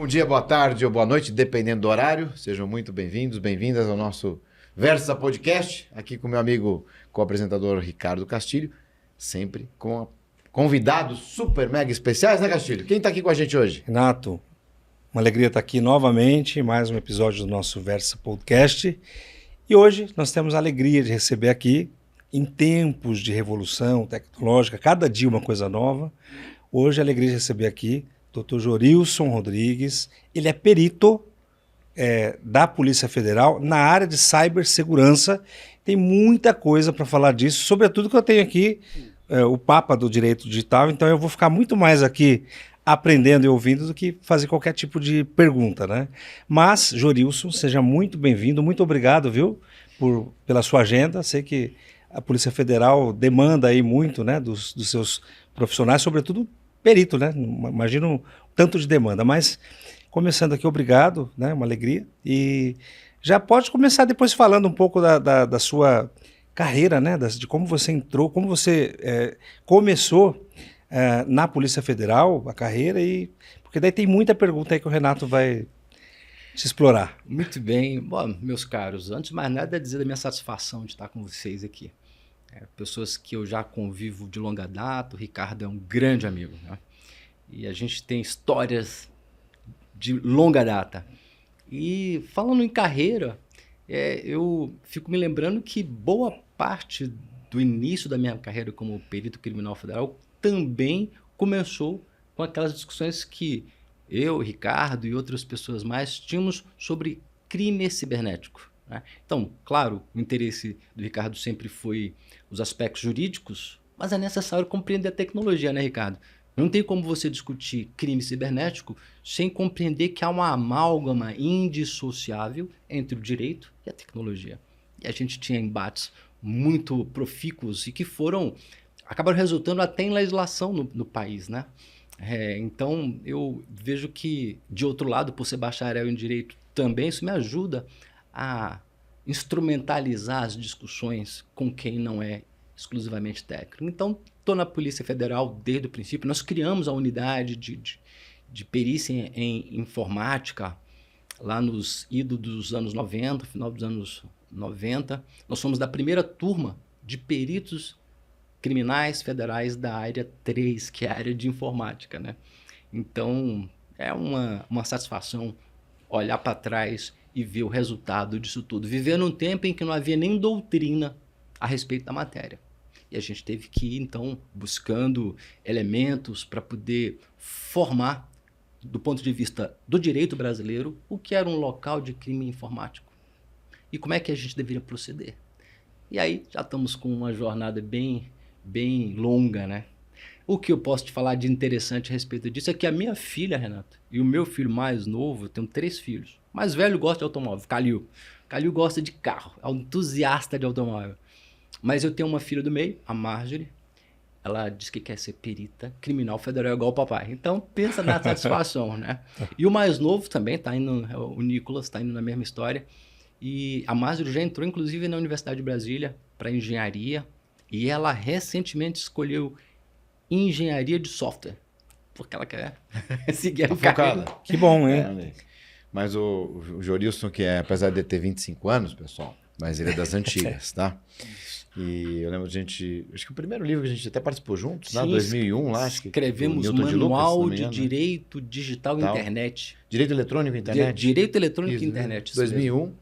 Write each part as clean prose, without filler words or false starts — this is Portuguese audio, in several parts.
Bom dia, boa tarde ou boa noite, dependendo do horário. Sejam muito bem-vindos, bem-vindas ao nosso Versa Podcast, aqui com meu amigo co-apresentador Ricardo Castilho, sempre com convidados super mega especiais, né, Castilho? Quem está aqui com a gente hoje? Renato, uma alegria estar aqui novamente, mais um episódio do nosso Versa Podcast. E hoje nós temos a alegria de receber aqui, em tempos de revolução tecnológica, cada dia uma coisa nova. Hoje a alegria de receber aqui Dr. Jorilson Rodrigues. Ele é perito da Polícia Federal na área de cibersegurança. Tem muita coisa para falar disso, sobretudo que eu tenho aqui o Papa do Direito Digital, então eu vou ficar muito mais aqui aprendendo e ouvindo do que fazer qualquer tipo de pergunta, né? Mas, Jorilson, seja muito bem-vindo, muito obrigado, viu, pela sua agenda. Sei que a Polícia Federal demanda aí muito, né, dos seus profissionais, sobretudo perito, né? Imagino um tanto de demanda, mas começando aqui, obrigado, né? Uma alegria. E já pode começar depois falando um pouco da sua carreira, né? De como você entrou, como você começou na Polícia Federal, a carreira, porque daí tem muita pergunta aí que o Renato vai te explorar. Muito bem. Bom, meus caros, antes de mais nada, dizer da minha satisfação de estar com vocês aqui. Pessoas que eu já convivo de longa data, o Ricardo é um grande amigo, né? E a gente tem histórias de longa data. E falando em carreira, eu fico me lembrando que boa parte do início da minha carreira como perito criminal federal também começou com aquelas discussões que eu, Ricardo e outras pessoas mais tínhamos sobre crime cibernético, né? Então, claro, o interesse do Ricardo sempre foi os aspectos jurídicos, mas é necessário compreender a tecnologia, né, Ricardo? Não tem como você discutir crime cibernético sem compreender que há uma amálgama indissociável entre o direito e a tecnologia. E a gente tinha embates muito profícuos e que acabaram resultando até em legislação no país, né? Então, eu vejo que, de outro lado, por ser bacharel em direito também, isso me ajuda a instrumentalizar as discussões com quem não é exclusivamente técnico. Então, estou na Polícia Federal desde o princípio. Nós criamos a unidade de perícia em informática lá nos idos dos anos 90, final dos anos 90. Nós somos da primeira turma de peritos criminais federais da área 3, que é a área de informática, né? Então, é uma satisfação olhar para trás e ver o resultado disso tudo. Viver num tempo em que não havia nem doutrina a respeito da matéria. E a gente teve que ir, então, buscando elementos para poder formar, do ponto de vista do direito brasileiro, o que era um local de crime informático. E como é que a gente deveria proceder. E aí já estamos com uma jornada bem longa, né? O que eu posso te falar de interessante a respeito disso é que a minha filha, Renato, e o meu filho mais novo, eu tenho 3 filhos. O mais velho gosta de automóvel, Calil. Calil gosta de carro, é um entusiasta de automóvel. Mas eu tenho uma filha do meio, a Marjorie. Ela diz que quer ser perita criminal federal igual o papai. Então, pensa na satisfação, né? E o mais novo também está indo, o Nicolas está indo na mesma história. E a Marjorie já entrou, inclusive, na Universidade de Brasília para engenharia. E ela recentemente escolheu engenharia de software, porque ela quer seguir a carreira. Que bom, hein? Mas o Jorilson, que apesar de ter 25 anos, pessoal, mas ele é das antigas, tá? E eu lembro de acho que o primeiro livro que a gente até participou juntos, lá, 2001, lá, acho que escrevemos Manual de Direito Digital e Internet. Direito Eletrônico e Internet. Direito Eletrônico e Isso, Internet. 2001.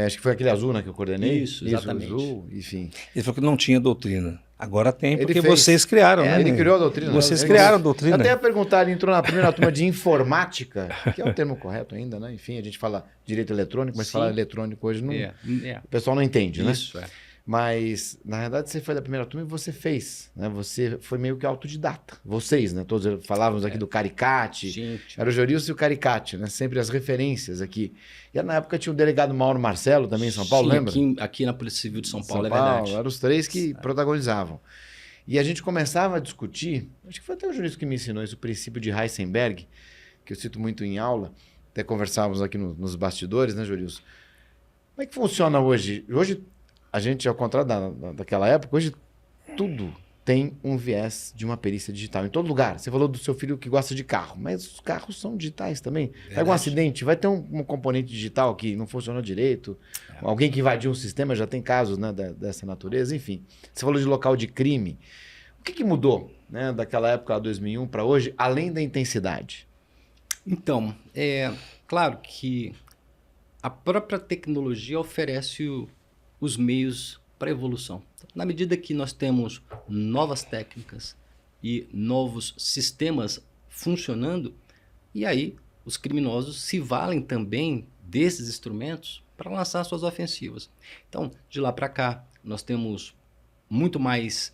Acho que foi aquele azul, né, que eu coordenei. Isso, exatamente. Azul, enfim. Ele falou que não tinha doutrina. Agora tem, porque vocês criaram, né? Ele criou a doutrina. Vocês criaram a doutrina. Até ia perguntar, ele entrou na primeira turma de informática, que é o termo correto ainda, né? Enfim, a gente fala direito eletrônico, mas falar eletrônico hoje não, o pessoal não entende, né? Isso, Mas, na verdade, você foi da primeira turma e você fez, né? Você foi meio que autodidata. Vocês, né? Todos falávamos aqui do Caricate. Era o Jorilson e o Caricate, né? Sempre as referências aqui. E na época tinha o delegado Mauro Marcelo também em São Paulo, lembra? Aqui na Polícia Civil de São Paulo, é verdade. Eram os 3 que protagonizavam. E a gente começava a discutir, acho que foi até o Jorilson que me ensinou isso, o princípio de Heisenberg, que eu cito muito em aula, até conversávamos aqui nos bastidores, né, Jorilson? Como é que funciona hoje? Hoje, a gente, ao contrário daquela época, hoje tudo tem um viés de uma perícia digital. Em todo lugar. Você falou do seu filho que gosta de carro, mas os carros são digitais também. Pega um acidente, vai ter um componente digital que não funcionou direito. Alguém que invadiu um sistema, já tem casos, né, dessa natureza. Enfim, você falou de local de crime. O que mudou, né, daquela época, 2001, para hoje, além da intensidade? Então, é claro que a própria tecnologia oferece os meios para evolução. Na medida que nós temos novas técnicas e novos sistemas funcionando, e aí os criminosos se valem também desses instrumentos para lançar suas ofensivas. Então, de lá para cá, nós temos muito mais,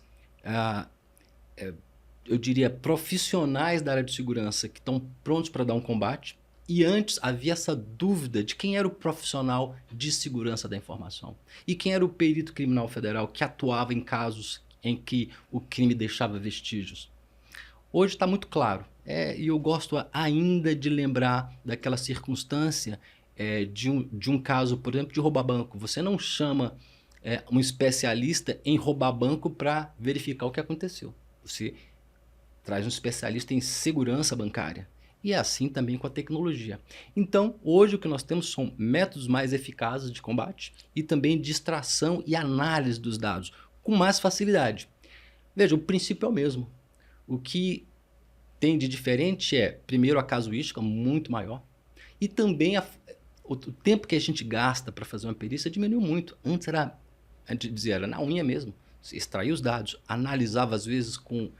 eu diria, profissionais da área de segurança que estão prontos para dar um combate. E antes havia essa dúvida de quem era o profissional de segurança da informação e quem era o perito criminal federal que atuava em casos em que o crime deixava vestígios. Hoje está muito claro, e eu gosto ainda de lembrar daquela circunstância de um caso, por exemplo, de roubar banco. Você não chama um especialista em roubar banco para verificar o que aconteceu. Você traz um especialista em segurança bancária. E é assim também com a tecnologia. Então, hoje o que nós temos são métodos mais eficazes de combate e também de extração e análise dos dados, com mais facilidade. Veja, o princípio é o mesmo. O que tem de diferente é, primeiro, a casuística muito maior e também o tempo que a gente gasta para fazer uma perícia diminuiu muito. Antes a gente dizia, era na unha mesmo. Você extraía os dados, analisava às vezes com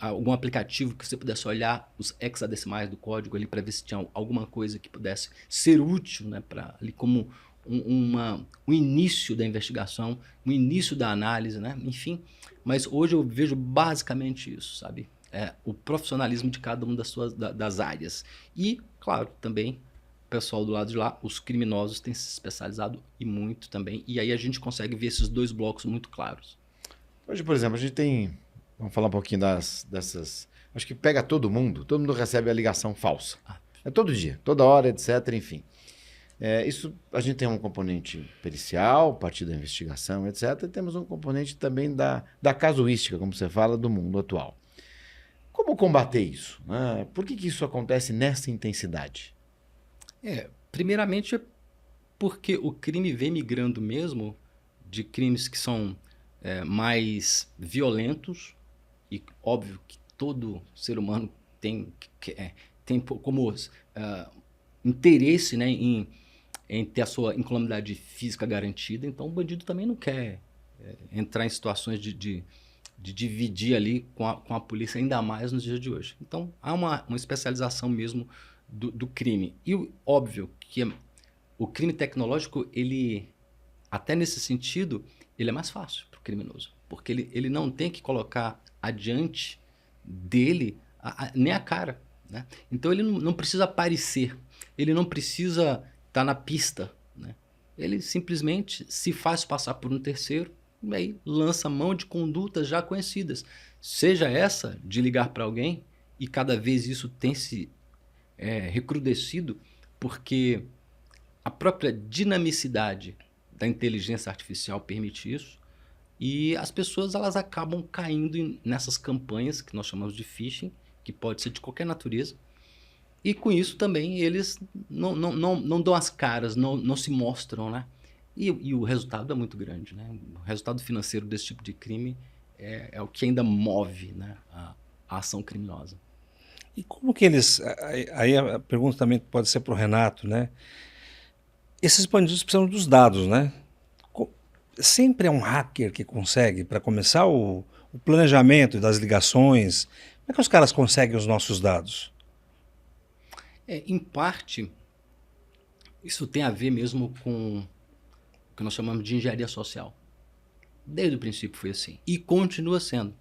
algum aplicativo que você pudesse olhar os hexadecimais do código ali para ver se tinha alguma coisa que pudesse ser útil, né, ali como um início da investigação, um início da análise, né, enfim. Mas hoje eu vejo basicamente isso, sabe? O profissionalismo de cada uma das áreas. E, claro, também o pessoal do lado de lá, os criminosos têm se especializado e muito também. E aí a gente consegue ver esses dois blocos muito claros. Hoje, por exemplo, a gente tem... Vamos falar um pouquinho dessas... Acho que pega todo mundo recebe a ligação falsa. É todo dia, toda hora, etc, enfim. Isso, a gente tem um componente pericial, a partir da investigação, etc. E temos um componente também da casuística, como você fala, do mundo atual. Como combater isso? Por que isso acontece nessa intensidade? Primeiramente, porque o crime vem migrando mesmo de crimes que são mais violentos, e óbvio que todo ser humano tem como interesse, né, em ter a sua incolumidade física garantida. Então o bandido também não quer entrar em situações de dividir ali com a polícia, ainda mais nos dias de hoje. Então há uma especialização mesmo do crime. E óbvio que o crime tecnológico, ele, até nesse sentido, ele é mais fácil para o criminoso, porque ele não tem que colocar adiante dele nem a cara, né? Então ele não precisa aparecer, ele não precisa estar na pista, né? Ele simplesmente se faz passar por um terceiro e aí lança mão de condutas já conhecidas, seja essa de ligar para alguém, e cada vez isso tem se recrudescido, porque a própria dinamicidade da inteligência artificial permite isso. E as pessoas, elas acabam caindo nessas campanhas que nós chamamos de phishing, que pode ser de qualquer natureza. E com isso também eles não dão as caras, não se mostram, né? E o resultado é muito grande, né? O resultado financeiro desse tipo de crime é o que ainda move, né, a ação criminosa. E como que eles... Aí a pergunta também pode ser para o Renato, né? Esses bandidos precisam dos dados, né? Sempre é um hacker que consegue, para começar o planejamento das ligações. Como é que os caras conseguem os nossos dados? Em parte, isso tem a ver mesmo com o que nós chamamos de engenharia social. Desde o princípio foi assim. E continua sendo.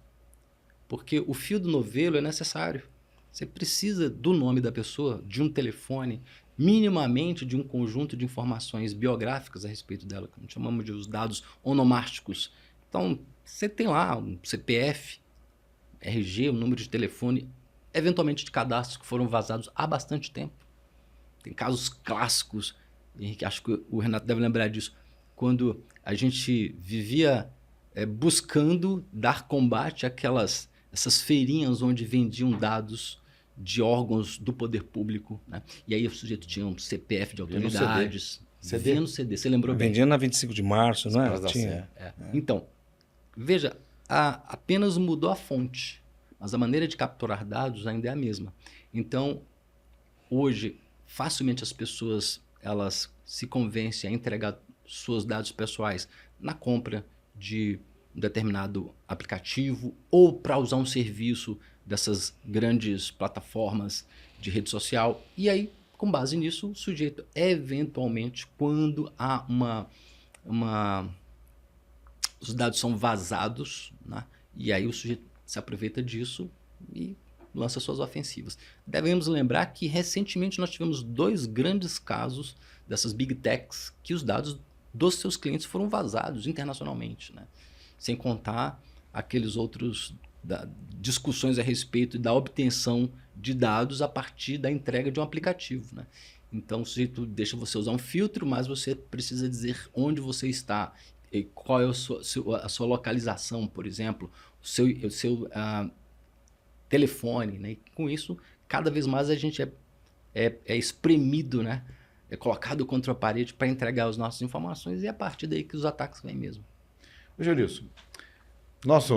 Porque o fio do novelo é necessário. Você precisa do nome da pessoa, de um telefone, minimamente de um conjunto de informações biográficas a respeito dela, que nós chamamos de os dados onomásticos. Então, você tem lá um CPF, RG, um número de telefone, eventualmente de cadastros que foram vazados há bastante tempo. Tem casos clássicos, Henrique, acho que o Renato deve lembrar disso, quando a gente vivia buscando dar combate essas feirinhas onde vendiam dados de órgãos do poder público, né? E aí o sujeito tinha um CPF de autoridades. CD. No CD, você lembrou bem? Vendia na 25 de março, não é? Tinha. Então, veja, apenas mudou a fonte, mas a maneira de capturar dados ainda é a mesma. Então, hoje, facilmente as pessoas elas se convencem a entregar seus dados pessoais na compra de um determinado aplicativo ou para usar um serviço dessas grandes plataformas de rede social. E aí, com base nisso, o sujeito, eventualmente, quando há os dados são vazados, né? E aí o sujeito se aproveita disso e lança suas ofensivas. Devemos lembrar que, recentemente, nós tivemos 2 grandes casos dessas big techs que os dados dos seus clientes foram vazados internacionalmente, né? Sem contar aqueles outros discussões a respeito da obtenção de dados a partir da entrega de um aplicativo, né? Então, o sujeito deixa você usar um filtro, mas você precisa dizer onde você está, e qual é a sua localização, por exemplo, o seu telefone, né? E com isso, cada vez mais a gente é espremido, né? É colocado contra a parede para entregar as nossas informações e é a partir daí que os ataques vêm mesmo. Ô, Jurilson,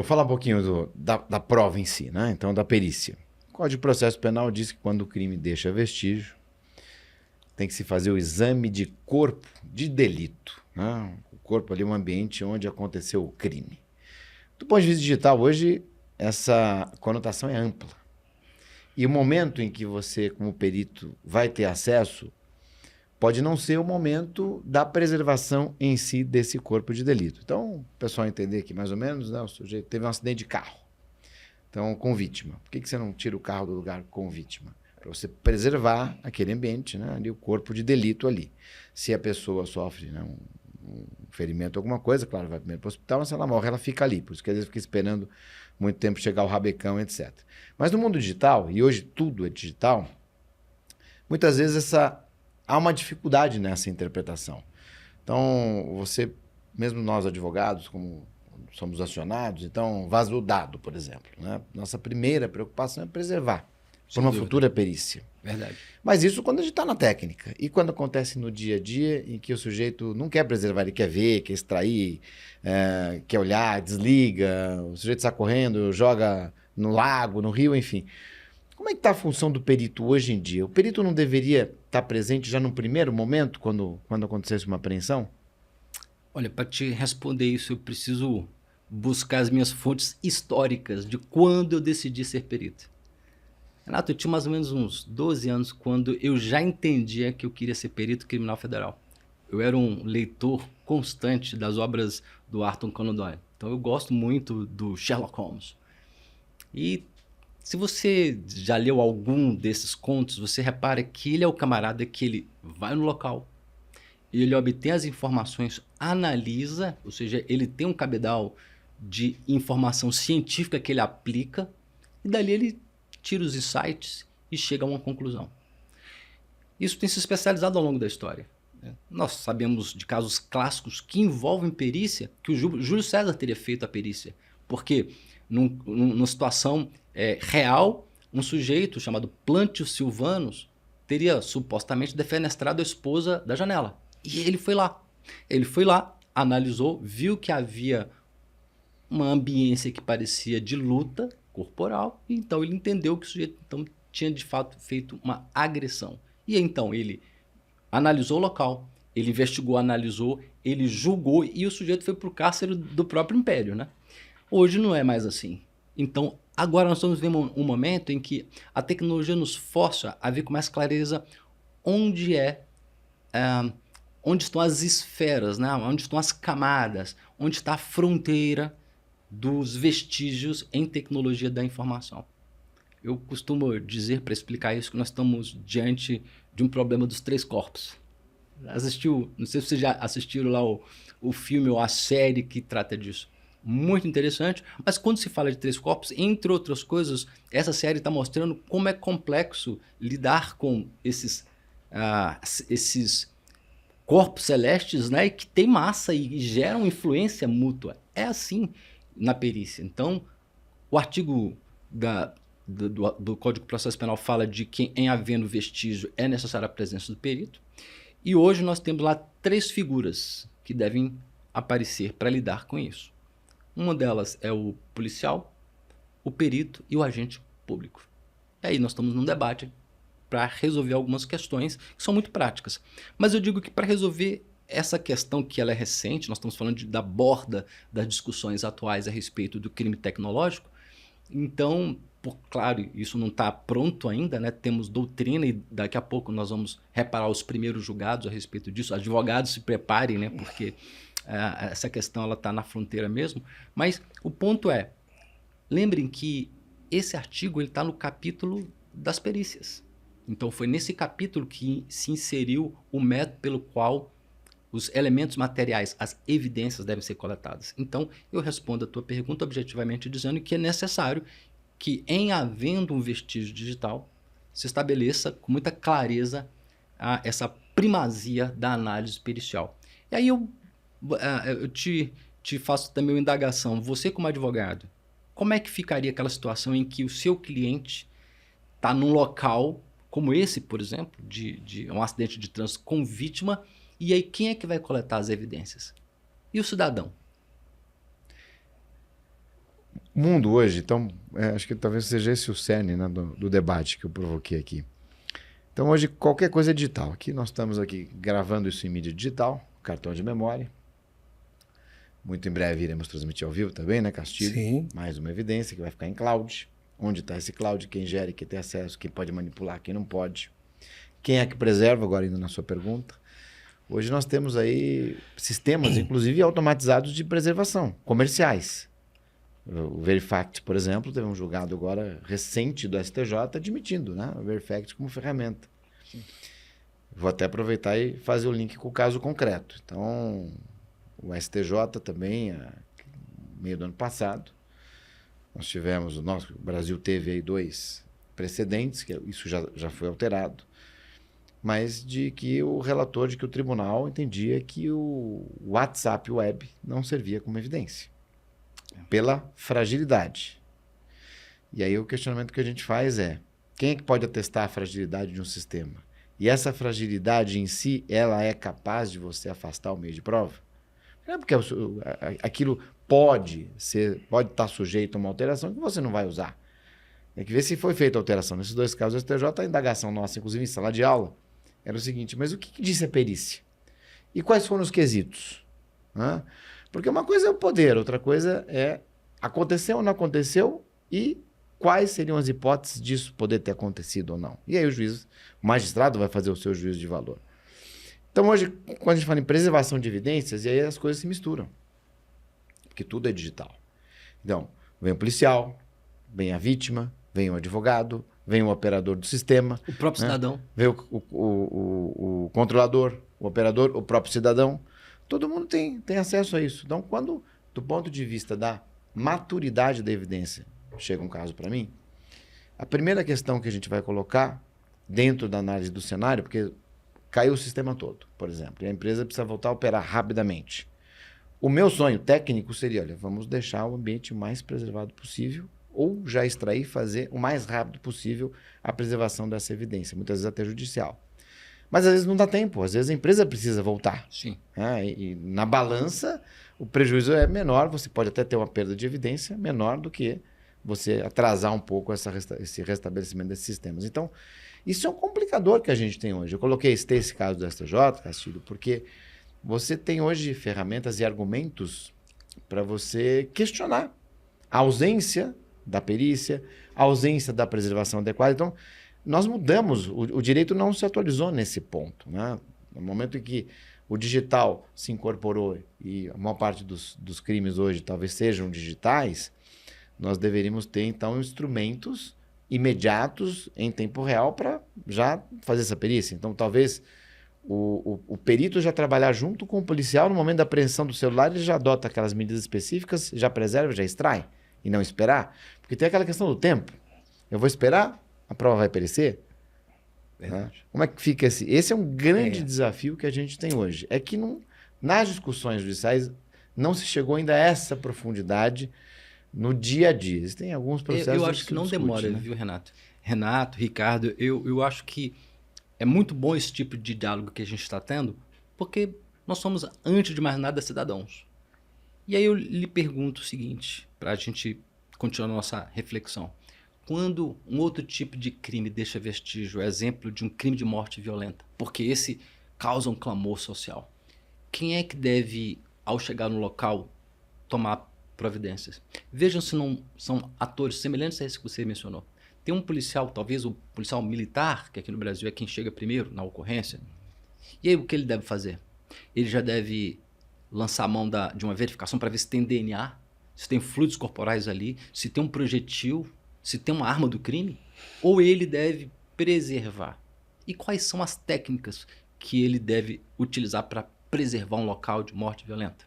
fala um pouquinho da prova em si, né? Então, da perícia. O Código de Processo Penal diz que quando o crime deixa vestígio, tem que se fazer o exame de corpo de delito, né? O corpo ali é um ambiente onde aconteceu o crime. Do ponto de vista digital, hoje, essa conotação é ampla. E o momento em que você, como perito, vai ter acesso pode não ser o momento da preservação em si desse corpo de delito. Então, o pessoal entender aqui mais ou menos, né? O sujeito teve um acidente de carro, então com vítima. Por que você não tira o carro do lugar com vítima? Para você preservar aquele ambiente, né? Ali, o corpo de delito ali. Se a pessoa sofre, né, um ferimento, alguma coisa, claro, vai primeiro para o hospital, mas se ela morre, ela fica ali. Por isso que às vezes fica esperando muito tempo chegar o rabecão, etc. Mas no mundo digital, e hoje tudo é digital, muitas vezes há uma dificuldade nessa interpretação. Então, mesmo nós advogados, como somos acionados, então vazou o dado, por exemplo, né? Nossa primeira preocupação é preservar por uma futura perícia. Verdade. Mas isso quando a gente está na técnica. E quando acontece no dia a dia, em que o sujeito não quer preservar, ele quer ver, quer extrair, quer olhar, desliga, o sujeito está correndo, joga no lago, no rio, enfim. Como é que está a função do perito hoje em dia? O perito não deveria estar presente já no primeiro momento, quando acontecesse uma apreensão? Olha, para te responder isso, eu preciso buscar as minhas fontes históricas de quando eu decidi ser perito. Renato, eu tinha mais ou menos uns 12 anos quando eu já entendia que eu queria ser perito criminal federal. Eu era um leitor constante das obras do Arthur Conan Doyle. Então eu gosto muito do Sherlock Holmes. E se você já leu algum desses contos, você repara que ele é o camarada que ele vai no local, ele obtém as informações, analisa, ou seja, ele tem um cabedal de informação científica que ele aplica, e dali ele tira os insights e chega a uma conclusão. Isso tem se especializado ao longo da história. Nós sabemos de casos clássicos que envolvem perícia, que o Júlio César teria feito a perícia, porque numa situação real, um sujeito chamado Plantio Silvanus teria supostamente defenestrado a esposa da janela. E ele foi lá. Ele foi lá, analisou, viu que havia uma ambiência que parecia de luta corporal, e então ele entendeu que o sujeito tinha de fato feito uma agressão. E então ele analisou o local, ele investigou, analisou, ele julgou e o sujeito foi para o cárcere do próprio império, né? Hoje não é mais assim. Então, agora nós estamos vivendo um momento em que a tecnologia nos força a ver com mais clareza onde estão as esferas, né? Onde estão as camadas, onde está a fronteira dos vestígios em tecnologia da informação. Eu costumo dizer, para explicar isso, que nós estamos diante de um problema dos 3 corpos. Não sei se vocês já assistiram lá o filme ou a série que trata disso. Muito interessante, mas quando se fala de 3 corpos, entre outras coisas, essa série está mostrando como é complexo lidar com esses corpos celestes, né, que tem massa e geram influência mútua. É assim na perícia. Então, o artigo do Código de Processo Penal fala de que, em havendo vestígio, é necessária a presença do perito. E hoje nós temos lá 3 figuras que devem aparecer para lidar com isso. Uma delas é o policial, o perito e o agente público. E aí nós estamos num debate para resolver algumas questões que são muito práticas. Mas eu digo que para resolver essa questão, que ela é recente, nós estamos falando da borda das discussões atuais a respeito do crime tecnológico. Então, claro, isso não está pronto ainda, né? Temos doutrina e daqui a pouco nós vamos reparar os primeiros julgados a respeito disso. Advogados, se preparem, né? Porque essa questão está na fronteira mesmo. Mas o ponto é, lembrem que esse artigo está no capítulo das perícias. Então, foi nesse capítulo que se inseriu o método pelo qual os elementos materiais, as evidências devem ser coletadas. Então, eu respondo a tua pergunta objetivamente dizendo que é necessário que, em havendo um vestígio digital, se estabeleça com muita clareza essa primazia da análise pericial. E aí eu te faço também uma indagação. Você, como advogado, como é que ficaria aquela situação em que o seu cliente está num local como esse, por exemplo, de um acidente de trânsito com vítima, e aí quem é que vai coletar as evidências? E o cidadão? O mundo hoje, então, acho que talvez seja esse o cerne, né, do debate que eu provoquei aqui. Então, hoje, qualquer coisa é digital. Aqui nós estamos aqui gravando isso em mídia digital, cartão de memória. Muito em breve iremos transmitir ao vivo também, né, Castilho? Sim. Mais uma evidência que vai ficar em cloud. Onde está esse cloud, quem gera, quem tem acesso, quem pode manipular, quem não pode. Quem é que preserva, agora indo na sua pergunta. Hoje nós temos aí sistemas, inclusive automatizados de preservação, comerciais. O Verifact, por exemplo, teve um julgado agora recente do STJ admitindo, né, o Verifact como ferramenta. Sim. Vou até aproveitar e fazer o link com o caso concreto. Então, o STJ também, meio do ano passado, nós tivemos, o Brasil teve aí 2 precedentes, que isso já foi alterado, mas de que o relator, de que o tribunal entendia que o WhatsApp Web não servia como evidência, pela fragilidade. E aí o questionamento que a gente faz é, quem é que pode atestar a fragilidade de um sistema? E essa fragilidade em si, ela é capaz de você afastar o meio de prova? Não é porque aquilo pode estar sujeito a uma alteração que você não vai usar. Tem que ver se foi feita a alteração. Nesses 2 casos, o STJ, a indagação nossa, inclusive em sala de aula, era o seguinte, mas o que disse a perícia? E quais foram os quesitos? Porque uma coisa é o poder, outra coisa é aconteceu ou não aconteceu e quais seriam as hipóteses disso poder ter acontecido ou não. E aí o magistrado vai fazer o seu juízo de valor. Então hoje, quando a gente fala em preservação de evidências, e aí as coisas se misturam. Porque tudo é digital. Então, vem o policial, vem a vítima, vem o advogado, vem o operador do sistema. O próprio cidadão. Vem o controlador, o operador, o próprio cidadão. Todo mundo tem acesso a isso. Então, quando, do ponto de vista da maturidade da evidência, chega um caso para mim, a primeira questão que a gente vai colocar dentro da análise do cenário, porque caiu o sistema todo, por exemplo, e a empresa precisa voltar a operar rapidamente. O meu sonho técnico seria, olha, vamos deixar o ambiente mais preservado possível ou já extrair, fazer o mais rápido possível a preservação dessa evidência, muitas vezes até judicial. Mas às vezes não dá tempo, às vezes a empresa precisa voltar. Sim. E na balança, o prejuízo é menor, você pode até ter uma perda de evidência menor do que você atrasar um pouco esse restabelecimento desses sistemas. Então, isso é um complicador que a gente tem hoje. Eu coloquei esse caso do STJ, Castilho, porque você tem hoje ferramentas e argumentos para você questionar a ausência da perícia, a ausência da preservação adequada. Então, nós mudamos, o direito não se atualizou nesse ponto, né? No momento em que o digital se incorporou e a maior parte dos crimes hoje talvez sejam digitais, nós deveríamos ter, então, instrumentos imediatos, em tempo real, para já fazer essa perícia. Então, talvez o perito já trabalhar junto com o policial no momento da apreensão do celular, ele já adota aquelas medidas específicas, já preserva, já extrai, e não esperar. Porque tem aquela questão do tempo. Eu vou esperar, a prova vai perecer. Verdade. Como é que fica esse? Esse é um grande desafio que a gente tem hoje. É que nas discussões judiciais não se chegou ainda a essa profundidade no dia a dia. Existem alguns processos Eu acho que não discute, demora, né? viu, Renato? Renato, Ricardo, eu acho que é muito bom esse tipo de diálogo que a gente está tendo, porque nós somos, antes de mais nada, cidadãos. E aí eu lhe pergunto o seguinte, para a gente continuar a nossa reflexão. Quando um outro tipo de crime deixa vestígio, exemplo de um crime de morte violenta, porque esse causa um clamor social, quem é que deve, ao chegar no local, tomar providências? Vejam se não são atores semelhantes a esse que você mencionou. Tem um policial, talvez o policial militar, que aqui no Brasil é quem chega primeiro na ocorrência. E aí o que ele deve fazer? Ele já deve lançar a mão de uma verificação para ver se tem DNA, se tem fluidos corporais ali, se tem um projetil, se tem uma arma do crime, ou ele deve preservar? E quais são as técnicas que ele deve utilizar para preservar um local de morte violenta?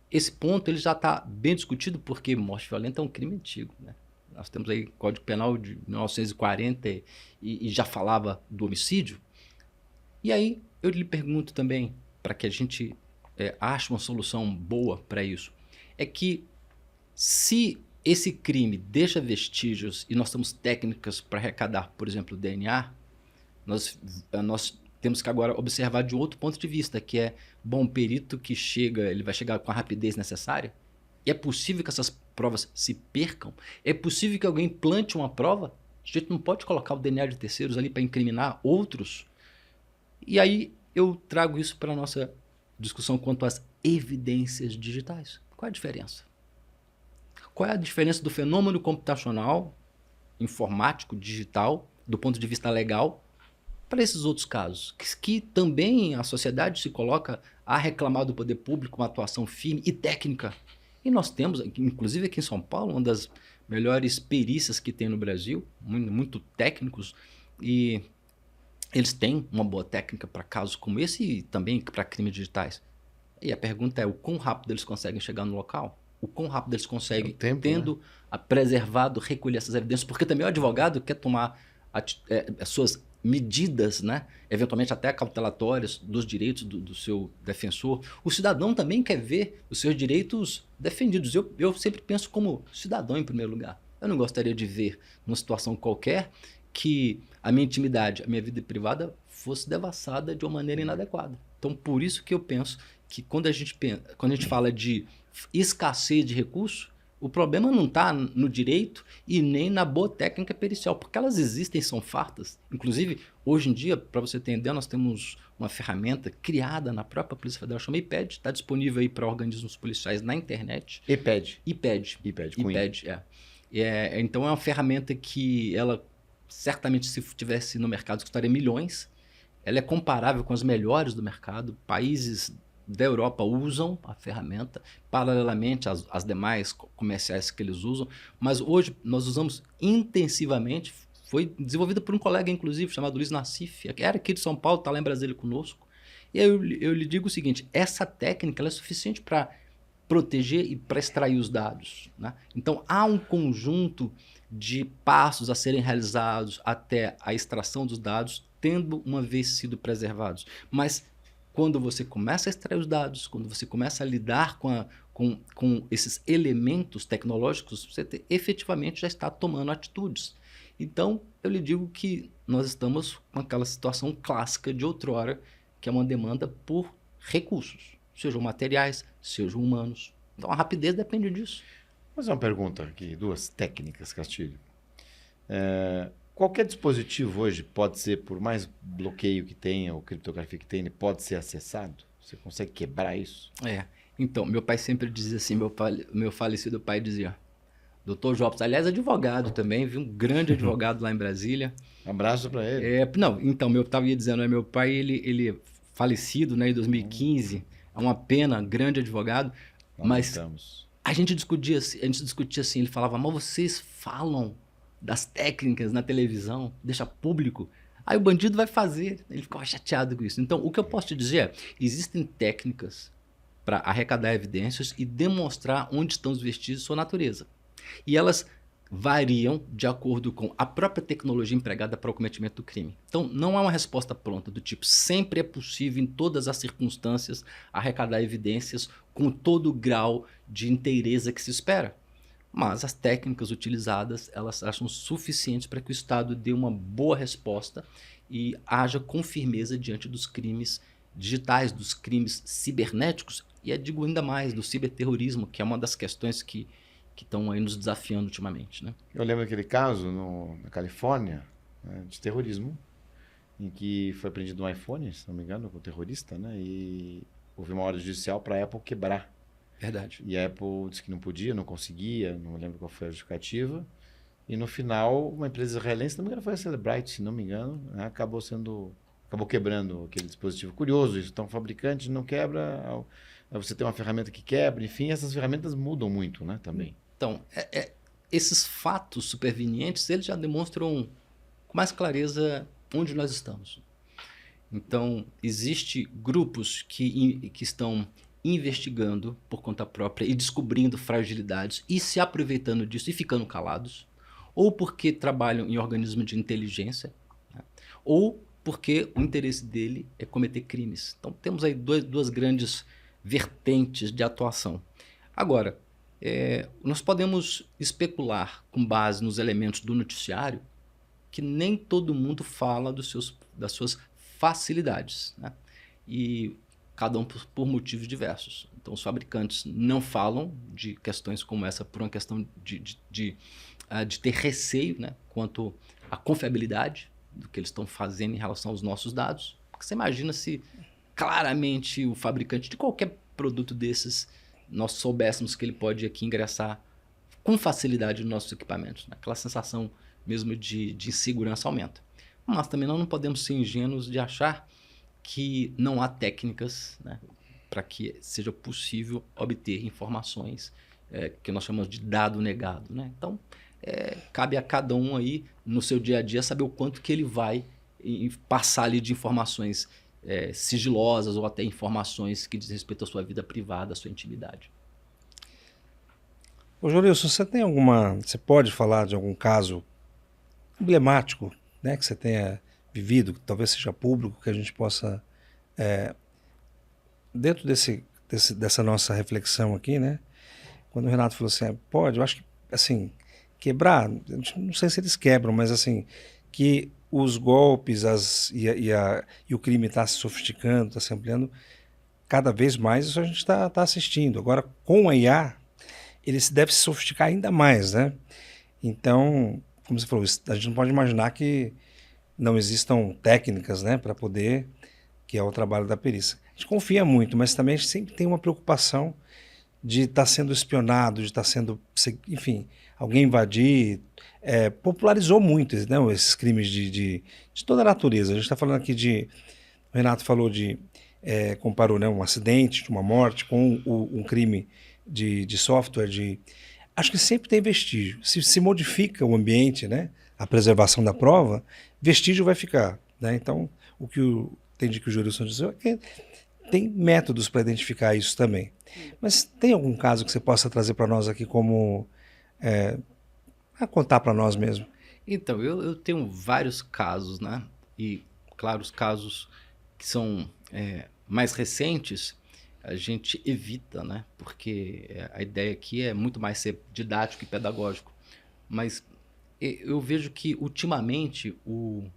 Esse ponto ele já está bem discutido porque morte violenta é um crime antigo, né? Nós temos aí Código Penal de 1940 e já falava do homicídio. E aí eu lhe pergunto também, para que a gente ache uma solução boa para isso, é que se esse crime deixa vestígios e nós temos técnicas para arrecadar, por exemplo, DNA, nós temos que agora observar de outro ponto de vista, que é, bom, o perito que chega, ele vai chegar com a rapidez necessária? E é possível que essas provas se percam? É possível que alguém plante uma prova? A gente não pode colocar o DNA de terceiros ali para incriminar outros? E aí eu trago isso para a nossa discussão quanto às evidências digitais. Qual é a diferença? Qual é a diferença do fenômeno computacional, informático, digital, do ponto de vista legal, para esses outros casos? Que também a sociedade se coloca a reclamar do poder público uma atuação firme e técnica. E nós temos, inclusive aqui em São Paulo, uma das melhores perícias que tem no Brasil, muito técnicos, e eles têm uma boa técnica para casos como esse e também para crimes digitais. E a pergunta é, o quão rápido eles conseguem chegar no local? O quão rápido eles conseguem, tendo preservado, recolher essas evidências? Porque também o advogado quer tomar as suas medidas, né? Eventualmente até cautelatórias dos direitos do seu defensor. O cidadão também quer ver os seus direitos defendidos. Eu sempre penso como cidadão em primeiro lugar. Eu não gostaria de ver numa situação qualquer que a minha intimidade, a minha vida privada fosse devassada de uma maneira inadequada. Então, por isso que eu penso que quando a gente fala de escassez de recursos, o problema não está no direito e nem na boa técnica pericial, porque elas existem, são fartas. Inclusive, hoje em dia, para você entender, nós temos uma ferramenta criada na própria Polícia Federal, chama IPED, está disponível aí para organismos policiais na internet. IPED. Então, é uma ferramenta que ela, certamente, se tivesse no mercado, custaria milhões. Ela é comparável com as melhores do mercado. Países da Europa usam a ferramenta, paralelamente às demais comerciais que eles usam, mas hoje nós usamos intensivamente. Foi desenvolvida por um colega, inclusive, chamado Luiz Nassif, que era aqui de São Paulo, está lá em Brasília conosco. E aí eu lhe digo o seguinte, essa técnica ela é suficiente para proteger e para extrair os dados, né? Então, há um conjunto de passos a serem realizados até a extração dos dados, tendo uma vez sido preservados. Mas quando você começa a extrair os dados, quando você começa a lidar com esses elementos tecnológicos, você efetivamente já está tomando atitudes. Então, eu lhe digo que nós estamos com aquela situação clássica de outrora, que é uma demanda por recursos, sejam materiais, sejam humanos. Então, a rapidez depende disso. Vou fazer uma pergunta aqui, duas técnicas, Castilho. Qualquer dispositivo hoje pode ser, por mais bloqueio que tenha, ou criptografia que tenha, ele pode ser acessado? Você consegue quebrar isso? Então, meu pai sempre dizia assim, meu falecido pai dizia, Dr. Jobs, aliás, advogado também, viu? Um grande advogado lá em Brasília. Um abraço para ele. Eu estava dizendo, meu pai, ele falecido, né, em 2015, é uma pena, grande advogado, mas a gente discutia assim, ele falava, mas vocês falam das técnicas na televisão, deixa público, aí o bandido vai fazer, ele ficava chateado com isso. Então, o que eu posso te dizer é, existem técnicas para arrecadar evidências e demonstrar onde estão os vestígios de sua natureza. E elas variam de acordo com a própria tecnologia empregada para o cometimento do crime. Então, não há uma resposta pronta do tipo, sempre é possível, em todas as circunstâncias, arrecadar evidências com todo o grau de inteireza que se espera. Mas as técnicas utilizadas, elas são suficientes para que o Estado dê uma boa resposta e haja com firmeza diante dos crimes digitais, dos crimes cibernéticos, e eu digo ainda mais, do ciberterrorismo, que é uma das questões que estão aí nos desafiando ultimamente, né? Eu lembro daquele caso na Califórnia, né, de terrorismo, em que foi apreendido um iPhone, se não me engano, com o terrorista, né? E houve uma ordem judicial para a Apple quebrar. Verdade. E a Apple disse que não podia, não conseguia, não lembro qual foi a justificativa. E no final, uma empresa israelense, se não me engano, foi a Celebrite, se não me engano, né, acabou quebrando aquele dispositivo. Curioso isso. Então, o fabricante não quebra, você tem uma ferramenta que quebra, enfim, essas ferramentas mudam muito, né, também. Então, esses fatos supervenientes, eles já demonstram com mais clareza onde nós estamos. Então, existem grupos que estão investigando por conta própria e descobrindo fragilidades e se aproveitando disso e ficando calados, ou porque trabalham em organismos de inteligência, né? Ou porque o interesse dele é cometer crimes. Então, temos aí duas grandes vertentes de atuação. Agora, nós podemos especular com base nos elementos do noticiário que nem todo mundo fala das suas facilidades, né? E cada um por motivos diversos. Então, os fabricantes não falam de questões como essa por uma questão de ter receio, né, quanto à confiabilidade do que eles estão fazendo em relação aos nossos dados. Porque você imagina se claramente o fabricante de qualquer produto desses, nós soubéssemos que ele pode aqui ingressar com facilidade nos nossos equipamentos, né? Aquela sensação mesmo de insegurança aumenta. Mas também nós não podemos ser ingênuos de achar que não há técnicas, né, para que seja possível obter informações que nós chamamos de dado negado, né? Então, cabe a cada um aí, no seu dia a dia, saber o quanto que ele vai passar ali de informações sigilosas ou até informações que diz respeito à sua vida privada, à sua intimidade. Ô, Jorilson, você pode falar de algum caso emblemático, né, que você tenha vivido, que talvez seja público, que a gente possa, dentro dessa nossa reflexão aqui, né, quando o Renato falou assim, pode, eu acho que, assim, quebrar, não sei se eles quebram, mas assim, que os golpes e o crime está se sofisticando, está se ampliando cada vez mais, isso a gente está assistindo. Agora, com a IA, ele deve se sofisticar ainda mais, né? Então, como você falou, a gente não pode imaginar que não existam técnicas, né, para poder, que é o trabalho da perícia. A gente confia muito, mas também a gente sempre tem uma preocupação de estar sendo espionado, de estar sendo, enfim, alguém invadir. Popularizou muito, né, esses crimes de toda a natureza. A gente está falando aqui o Renato falou comparou, né, um acidente, uma morte com um crime de software. Acho que sempre tem vestígio. Se modifica o ambiente, né, a preservação da prova, vestígio vai ficar, né? Então, entendi que o Jorilson disse é que tem métodos para identificar isso também. Mas tem algum caso que você possa trazer para nós aqui como a contar para nós mesmo? Então, eu tenho vários casos, né? E, claro, os casos que são mais recentes, a gente evita, né? Porque a ideia aqui é muito mais ser didático e pedagógico. Mas eu vejo que, ultimamente, o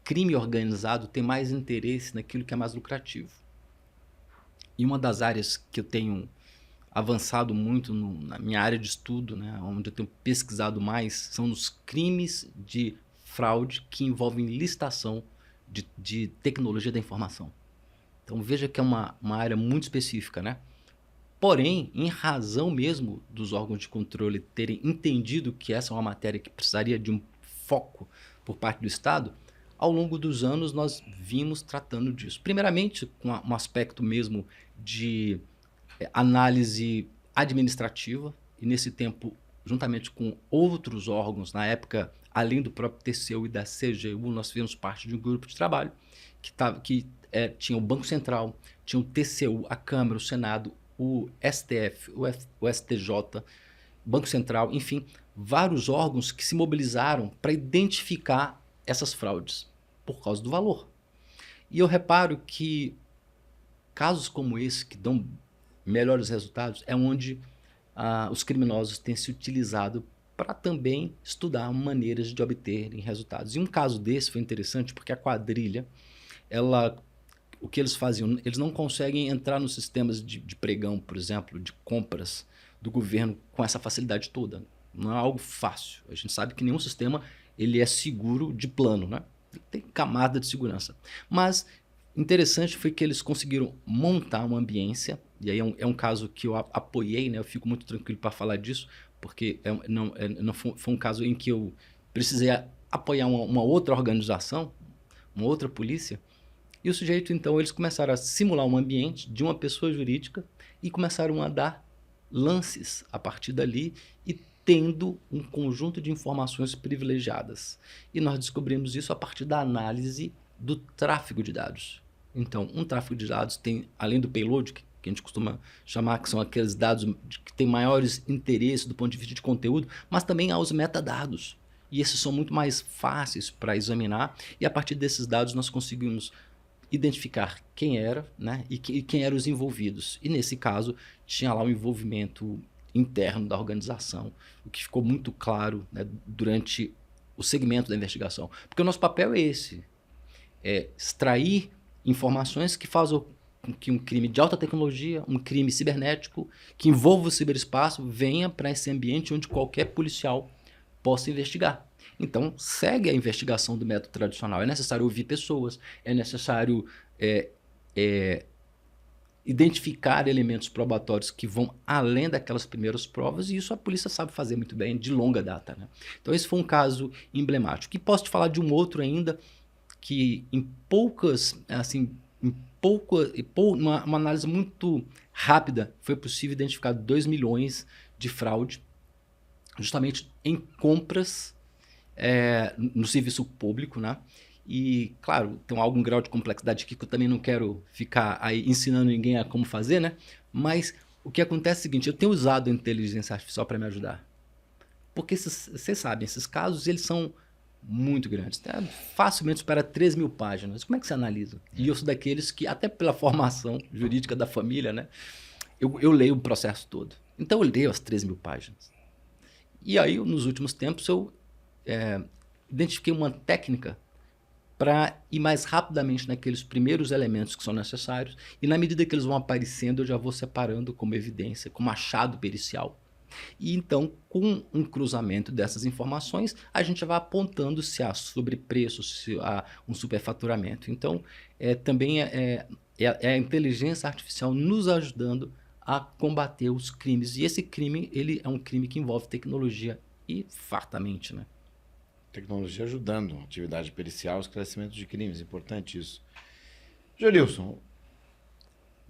crime organizado tem mais interesse naquilo que é mais lucrativo. E uma das áreas que eu tenho avançado muito na minha área de estudo, né, onde eu tenho pesquisado mais, são os crimes de fraude que envolvem licitação de tecnologia da informação. Então veja que é uma área muito específica, né? Porém, em razão mesmo dos órgãos de controle terem entendido que essa é uma matéria que precisaria de um foco por parte do Estado, ao longo dos anos nós vimos tratando disso. Primeiramente, com um aspecto mesmo de análise administrativa, e nesse tempo, juntamente com outros órgãos, na época, além do próprio TCU e da CGU, nós fizemos parte de um grupo de trabalho que tinha o Banco Central, tinha o TCU, a Câmara, o Senado, o STF, o STJ, Banco Central, enfim, vários órgãos que se mobilizaram para identificar essas fraudes por causa do valor. E eu reparo que casos como esse, que dão melhores resultados, é onde os criminosos têm se utilizado para também estudar maneiras de obterem resultados. E um caso desse foi interessante porque a quadrilha, o que eles faziam, eles não conseguem entrar nos sistemas de pregão, por exemplo, de compras do governo com essa facilidade toda. Não é algo fácil. A gente sabe que nenhum sistema ele é seguro de plano, né? Tem camada de segurança. Mas interessante foi que eles conseguiram montar uma ambiência, e aí é um caso que eu apoiei, né? Eu fico muito tranquilo para falar disso, porque não foi um caso em que eu precisei apoiar uma outra organização, uma outra polícia, e o sujeito, então, eles começaram a simular um ambiente de uma pessoa jurídica e começaram a dar lances a partir dali e tendo um conjunto de informações privilegiadas. E nós descobrimos isso a partir da análise do tráfego de dados. Então, um tráfego de dados tem, além do payload, que a gente costuma chamar, que são aqueles dados que têm maiores interesses do ponto de vista de conteúdo, mas também há os metadados. E esses são muito mais fáceis para examinar, e a partir desses dados nós conseguimos identificar quem era, né, e quem eram os envolvidos. E nesse caso, tinha lá um envolvimento interno da organização, o que ficou muito claro, né, durante o segmento da investigação. Porque o nosso papel é esse, é extrair informações que fazem com que um crime de alta tecnologia, um crime cibernético, que envolva o ciberespaço, venha para esse ambiente onde qualquer policial possa investigar. Então, segue a investigação do método tradicional. É necessário ouvir pessoas, é necessário identificar elementos probatórios que vão além daquelas primeiras provas, e isso a polícia sabe fazer muito bem, de longa data, né? Então, esse foi um caso emblemático. E posso te falar de um outro ainda, que uma análise muito rápida, foi possível identificar 2 milhões de fraude, justamente em compras no serviço público, né? E, claro, tem algum grau de complexidade aqui que eu também não quero ficar aí ensinando ninguém a como fazer, né? Mas o que acontece é o seguinte, eu tenho usado a inteligência artificial para me ajudar. Porque, vocês sabem, esses casos, eles são muito grandes. Facilmente supera 3 mil páginas. Como é que você analisa? E eu sou daqueles que, até pela formação jurídica da família, né? Eu leio o processo todo. Então, eu leio as 3 mil páginas. E aí, nos últimos tempos, eu identifiquei uma técnica para ir mais rapidamente naqueles primeiros elementos que são necessários, e na medida que eles vão aparecendo, eu já vou separando como evidência, como achado pericial. E então, com um cruzamento dessas informações, a gente vai apontando se há sobrepreço, se há um superfaturamento. Então, também é a inteligência artificial nos ajudando a combater os crimes. E esse crime, ele é um crime que envolve tecnologia e fartamente, né? Tecnologia ajudando a atividade pericial, esclarecimento de crimes, importante isso. Jolilson,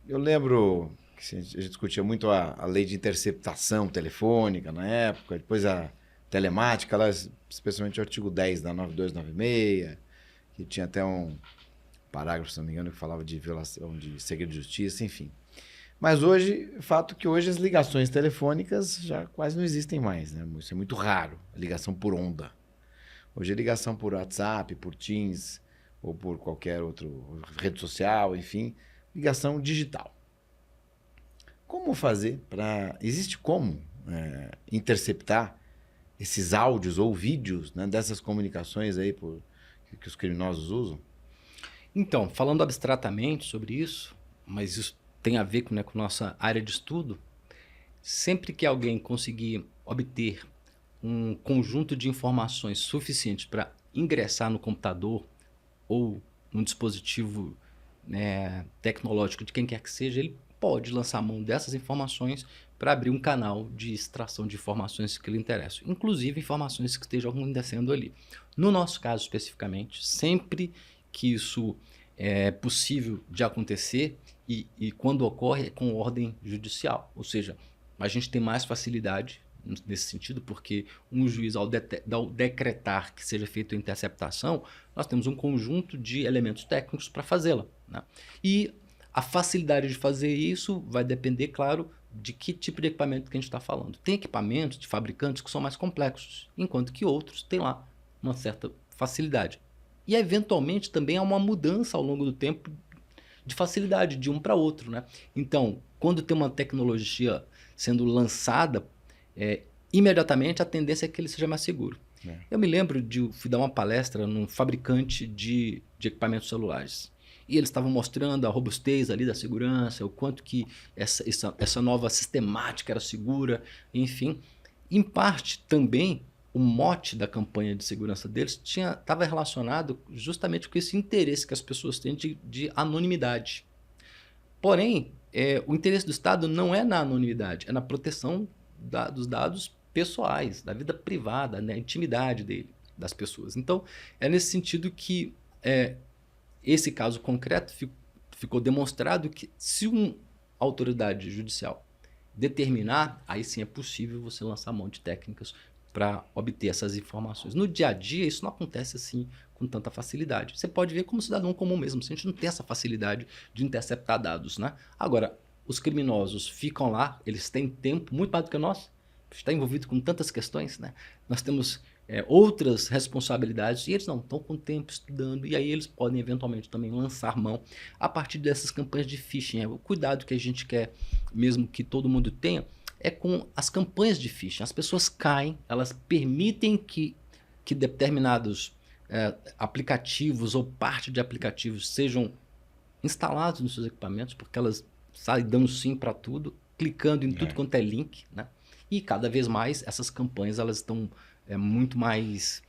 eu lembro que a gente discutia muito a lei de interceptação telefônica na época, depois a telemática, especialmente o artigo 10 da 9296, que tinha até um parágrafo, se não me engano, que falava de violação de segredo de justiça, enfim. Mas hoje, fato que hoje as ligações telefônicas já quase não existem mais, né? Isso é muito raro, a ligação por onda. Hoje é ligação por WhatsApp, por Teams, ou por qualquer outra rede social, enfim, ligação digital. Como fazer para... Existe como interceptar esses áudios ou vídeos, né, dessas comunicações aí que os criminosos usam? Então, falando abstratamente sobre isso, mas isso tem a ver com nossa área de estudo, sempre que alguém conseguir obter um conjunto de informações suficientes para ingressar no computador ou num dispositivo tecnológico de quem quer que seja, ele pode lançar mão dessas informações para abrir um canal de extração de informações que lhe interessam, inclusive informações que estejam acontecendo ali. No nosso caso especificamente, sempre que isso é possível de acontecer e quando ocorre é com ordem judicial, ou seja, a gente tem mais facilidade nesse sentido, porque um juiz, ao decretar que seja feita a interceptação, nós temos um conjunto de elementos técnicos para fazê-la, né? E a facilidade de fazer isso vai depender, claro, de que tipo de equipamento que a gente está falando. Tem equipamentos de fabricantes que são mais complexos, enquanto que outros têm lá uma certa facilidade. E, eventualmente, também há uma mudança ao longo do tempo de facilidade de um para outro, né? Então, quando tem uma tecnologia sendo lançada, imediatamente a tendência é que ele seja mais seguro. Eu me lembro de fui dar uma palestra num fabricante de equipamentos celulares. E eles estavam mostrando a robustez ali da segurança, o quanto que essa nova sistemática era segura, enfim. Em parte, também, o mote da campanha de segurança deles estava relacionado justamente com esse interesse que as pessoas têm de anonimidade. Porém, o interesse do Estado não é na anonimidade, é na proteção dos dados pessoais, da vida privada, né, intimidade das pessoas. Então, é nesse sentido que esse caso concreto ficou demonstrado que se uma autoridade judicial determinar, aí sim é possível você lançar mão de técnicas para obter essas informações. No dia a dia, isso não acontece assim com tanta facilidade. Você pode ver como cidadão comum mesmo, a gente não tem essa facilidade de interceptar dados, né? Agora, os criminosos ficam lá, eles têm tempo muito mais do que nós, está envolvido com tantas questões, né? Nós temos outras responsabilidades e eles não estão com tempo estudando, e aí eles podem eventualmente também lançar mão a partir dessas campanhas de phishing. O cuidado que a gente quer mesmo que todo mundo tenha é com as campanhas de phishing. As pessoas caem, elas permitem que determinados aplicativos ou parte de aplicativos sejam instalados nos seus equipamentos, porque elas saem dando sim para tudo, clicando em tudo quanto é link, né? E cada vez mais essas campanhas elas estão muito mais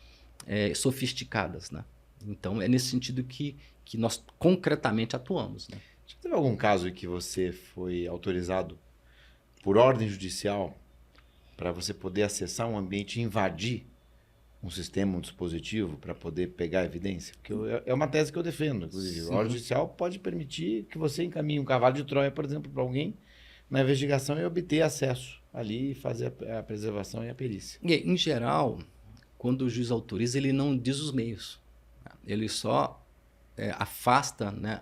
sofisticadas, né? Então é nesse sentido que nós concretamente atuamos, né? Já teve algum caso em que você foi autorizado por ordem judicial para você poder acessar um ambiente e invadir um sistema, um dispositivo para poder pegar evidência? Porque é uma tese que eu defendo, inclusive. Sim. A ordem judicial pode permitir que você encaminhe um cavalo de Troia, por exemplo, para alguém na investigação e obter acesso ali e fazer a preservação e a perícia. E, em geral, quando o juiz autoriza, ele não diz os meios. Ele só afasta, né,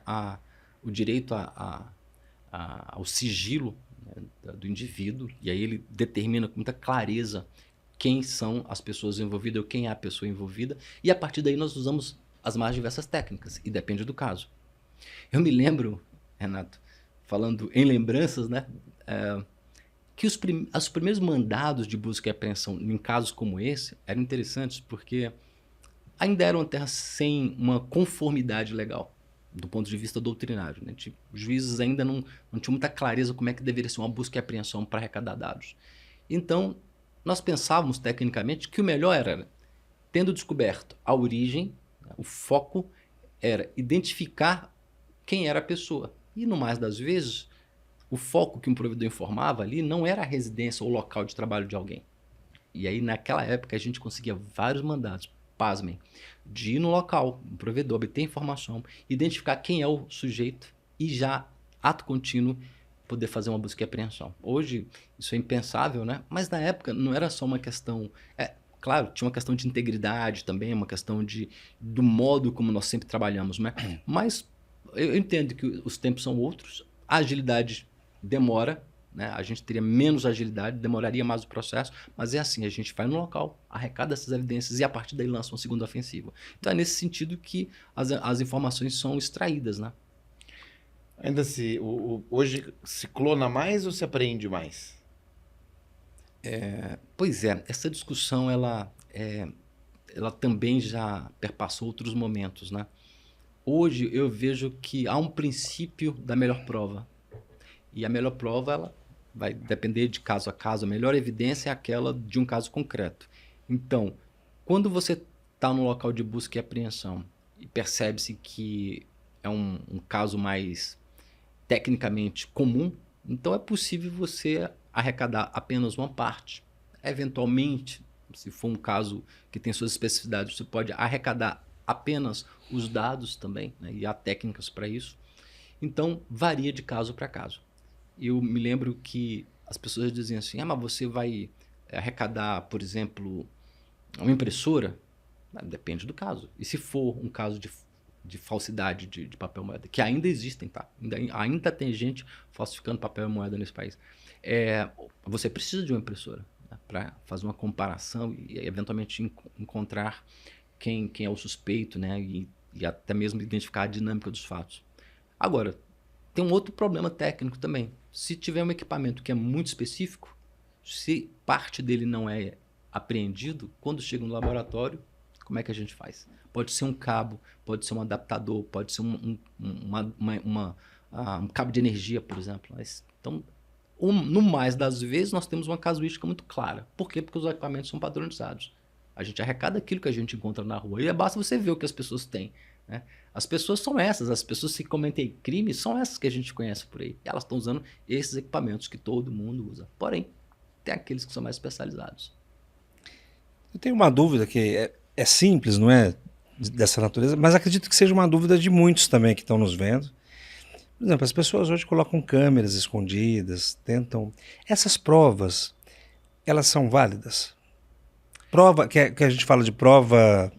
o direito ao sigilo, né, do indivíduo, e aí ele determina com muita clareza quem são as pessoas envolvidas ou quem é a pessoa envolvida, e a partir daí nós usamos as mais diversas técnicas, e depende do caso. Eu me lembro, Renato, falando em lembranças, né, que os primeiros mandados de busca e apreensão em casos como esse eram interessantes porque ainda eram terras sem uma conformidade legal, do ponto de vista doutrinário, né? Os juízes ainda não tinham muita clareza como é que deveria ser uma busca e apreensão para arrecadar dados. Então, nós pensávamos tecnicamente que o melhor era, tendo descoberto a origem, o foco era identificar quem era a pessoa. E, no mais das vezes, o foco que um provedor informava ali não era a residência ou local de trabalho de alguém. E aí, naquela época, a gente conseguia vários mandados, pasmem, de ir no local, o provedor, obter informação, identificar quem é o sujeito e já, ato contínuo, poder fazer uma busca e apreensão. Hoje, isso é impensável, né? Mas na época não era só uma questão... Claro, tinha uma questão de integridade também, uma questão do modo como nós sempre trabalhamos, né? Mas eu entendo que os tempos são outros, a agilidade demora, né? A gente teria menos agilidade, demoraria mais o processo, mas é assim, a gente vai no local, arrecada essas evidências e a partir daí lança uma segunda ofensiva. Então é nesse sentido que as informações são extraídas, né? Ainda hoje se clona mais ou se apreende mais? Pois é, essa discussão ela também já perpassou outros momentos, né? Hoje eu vejo que há um princípio da melhor prova. E a melhor prova ela vai depender de caso a caso. A melhor evidência é aquela de um caso concreto. Então, quando você está no local de busca e apreensão e percebe-se que é um caso mais tecnicamente comum, então é possível você arrecadar apenas uma parte. Eventualmente, se for um caso que tem suas especificidades, você pode arrecadar apenas os dados também, né? E há técnicas para isso. Então, varia de caso para caso. Eu me lembro que as pessoas diziam assim, mas você vai arrecadar, por exemplo, uma impressora? Depende do caso. E se for um caso de falsidade de papel moeda, que ainda existem, tá? Ainda tem gente falsificando papel e moeda nesse país. você precisa de uma impressora, né, para fazer uma comparação e eventualmente encontrar quem é o suspeito, né, e até mesmo identificar a dinâmica dos fatos. Agora, tem um outro problema técnico também. Se tiver um equipamento que é muito específico, se parte dele não é apreendido, quando chega no laboratório, como é que a gente faz? Pode ser um cabo, pode ser um adaptador, pode ser um cabo de energia, por exemplo. Então, no mais das vezes, nós temos uma casuística muito clara. Por quê? Porque os equipamentos são padronizados. A gente arrecada aquilo que a gente encontra na rua. E basta você ver o que as pessoas têm, né? As pessoas são essas. As pessoas que cometem crimes são essas que a gente conhece por aí. E elas estão usando esses equipamentos que todo mundo usa. Porém, tem aqueles que são mais especializados. Eu tenho uma dúvida que é simples, não é dessa natureza, mas acredito que seja uma dúvida de muitos também que estão nos vendo. Por exemplo, as pessoas hoje colocam câmeras escondidas, tentam... Essas provas, elas são válidas? Prova, que a gente fala de prova...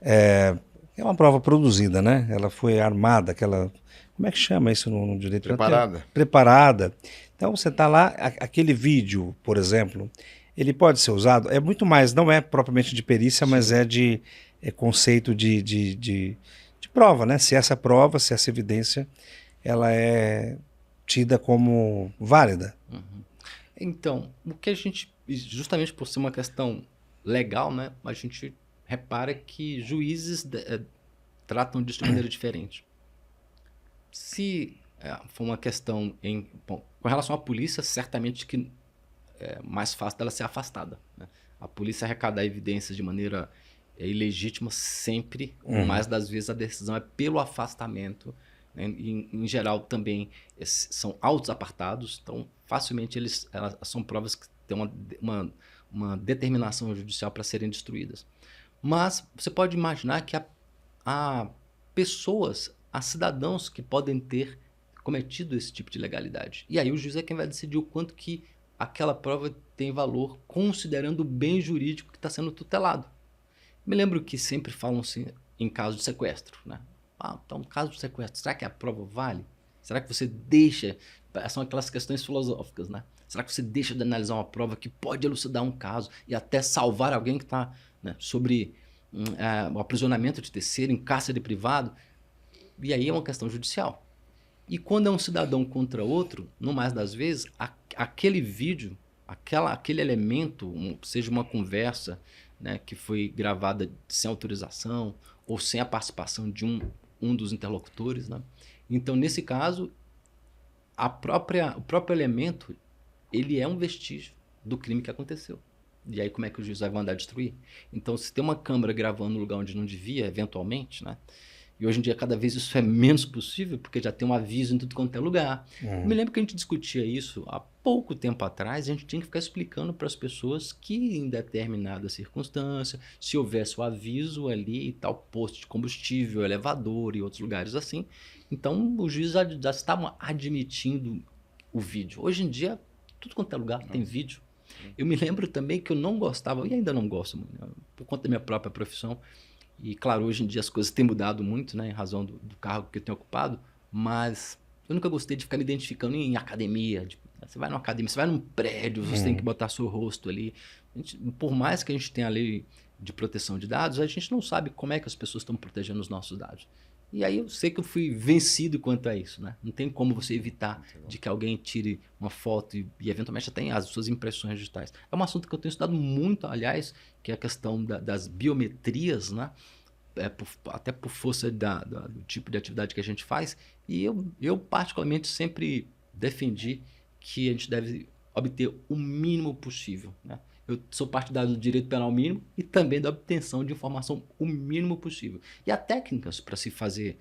É uma prova produzida, né? Ela foi armada, aquela... Como é que chama isso no direito? Preparada. Preparada. Então, você está lá, aquele vídeo, por exemplo, ele pode ser usado, é muito mais, não é propriamente de perícia, sim, mas é conceito de prova, né? Se essa prova, se essa evidência, ela é tida como válida. Uhum. Então, o que a gente, justamente por ser uma questão legal, né? A gente repara que juízes tratam disso de maneira diferente. Se for uma questão com relação à polícia, certamente que é mais fácil dela ser afastada, né? A polícia arrecadar evidências de maneira ilegítima sempre, mais das vezes a decisão é pelo afastamento, né? Em geral também são autos apartados, então facilmente elas são provas que têm uma determinação judicial para serem destruídas. Mas você pode imaginar que há pessoas, há cidadãos que podem ter cometido esse tipo de ilegalidade. E aí o juiz é quem vai decidir o quanto que aquela prova tem valor, considerando o bem jurídico que está sendo tutelado. Me lembro que sempre falam assim em caso de sequestro, né? Então, caso de sequestro, será que a prova vale? Será que você deixa... São aquelas questões filosóficas, né? Será que você deixa de analisar uma prova que pode elucidar um caso e até salvar alguém que está, né, sobre o aprisionamento de terceiro, em cárcere privado? E aí é uma questão judicial. E quando é um cidadão contra outro, no mais das vezes, aquele vídeo, aquele elemento, seja uma conversa, né, que foi gravada sem autorização ou sem a participação de um dos interlocutores, né? Então, nesse caso, o próprio elemento, ele é um vestígio do crime que aconteceu. E aí como é que o juiz vai mandar destruir? Então, se tem uma câmera gravando no lugar onde não devia, eventualmente, né? E hoje em dia, cada vez isso é menos possível, porque já tem um aviso em tudo quanto é lugar. Eu me lembro que a gente discutia isso há pouco tempo atrás, e a gente tinha que ficar explicando para as pessoas que em determinada circunstância, se houvesse o aviso ali e tal, posto de combustível, elevador e outros lugares assim, então o juiz já estava admitindo o vídeo. Hoje em dia, tudo quanto é lugar tem vídeo. Eu me lembro também que eu não gostava, e ainda não gosto muito, né, por conta da minha própria profissão. E, claro, hoje em dia as coisas têm mudado muito, né, em razão do cargo que eu tenho ocupado, mas eu nunca gostei de ficar me identificando em academia. Você vai numa academia, você vai num prédio, você tem que botar seu rosto ali. Por mais que a gente tenha a lei de proteção de dados, a gente não sabe como é que as pessoas estão protegendo os nossos dados. E aí eu sei que eu fui vencido quanto a isso, né? Não tem como você evitar de que alguém tire uma foto e eventualmente até as suas impressões digitais. É um assunto que eu tenho estudado muito, aliás, que é a questão das biometrias, né? Até por força do tipo de atividade que a gente faz. E eu particularmente sempre defendi que a gente deve obter o mínimo possível, né? Eu sou partidário do direito penal mínimo e também da obtenção de informação o mínimo possível. E há técnicas para se fazer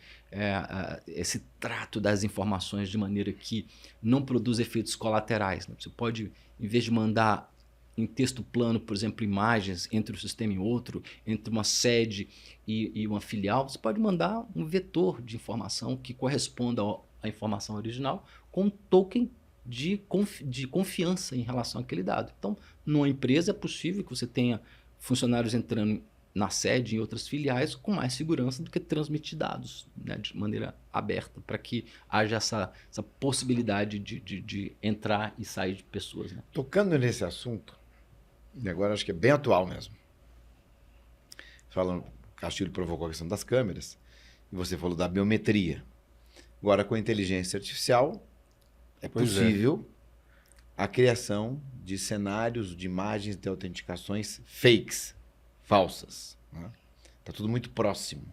esse trato das informações de maneira que não produza efeitos colaterais, né? Você pode, em vez de mandar em texto plano, por exemplo, imagens entre um sistema e outro, entre uma sede e uma filial, você pode mandar um vetor de informação que corresponda à informação original com um token de confiança em relação àquele dado. Então, numa empresa é possível que você tenha funcionários entrando na sede, em outras filiais, com mais segurança do que transmitir dados, né, de maneira aberta, para que haja essa possibilidade de entrar e sair de pessoas. Né? Tocando nesse assunto, e agora acho que é bem atual mesmo. Falando, Castilho provocou a questão das câmeras, e você falou da biometria. Agora, com a inteligência artificial, é possível a criação de cenários, de imagens, de autenticações fakes, falsas. Né? Tá tudo muito próximo.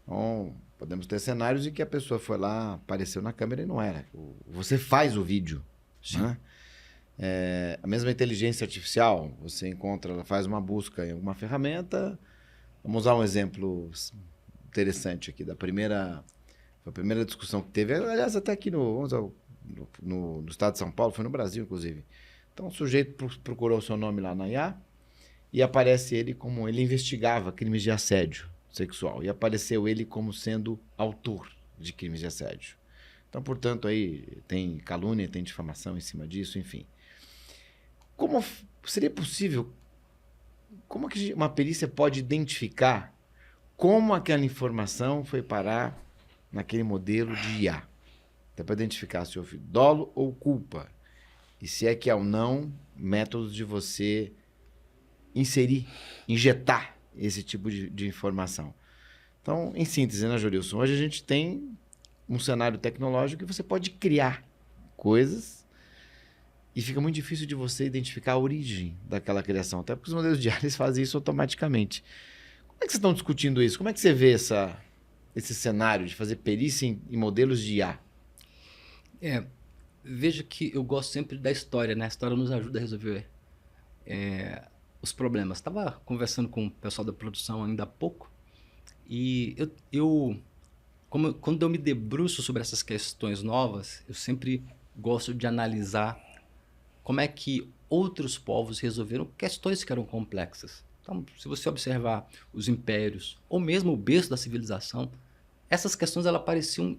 Então, podemos ter cenários em que a pessoa foi lá, apareceu na câmera e não era. Você faz o vídeo. Né? A mesma inteligência artificial, você encontra, ela faz uma busca em alguma ferramenta. Vamos usar um exemplo interessante aqui, a primeira discussão que teve, aliás, até aqui no estado de São Paulo, foi no Brasil, inclusive. Então, o sujeito procurou o seu nome lá na IA e aparece ele como... Ele investigava crimes de assédio sexual e apareceu ele como sendo autor de crimes de assédio. Então, portanto, aí tem calúnia, tem difamação em cima disso, enfim. Como seria possível... Como que uma perícia pode identificar como aquela informação foi parar naquele modelo de IA? Até para identificar se houve dolo ou culpa. E se é que é ou não métodos de você injetar esse tipo de informação. Então, em síntese, né, Jorilson? Hoje a gente tem um cenário tecnológico que você pode criar coisas e fica muito difícil de você identificar a origem daquela criação. Até porque os modelos de IA eles fazem isso automaticamente. Como é que vocês estão discutindo isso? Como é que você vê esse cenário de fazer perícia em modelos de IA? Veja que eu gosto sempre da história, né? A história nos ajuda a resolver os problemas. Estava conversando com o pessoal da produção ainda há pouco e quando eu me debruço sobre essas questões novas, eu sempre gosto de analisar como é que outros povos resolveram questões que eram complexas. Então, se você observar os impérios, ou mesmo o berço da civilização, essas questões elas apareciam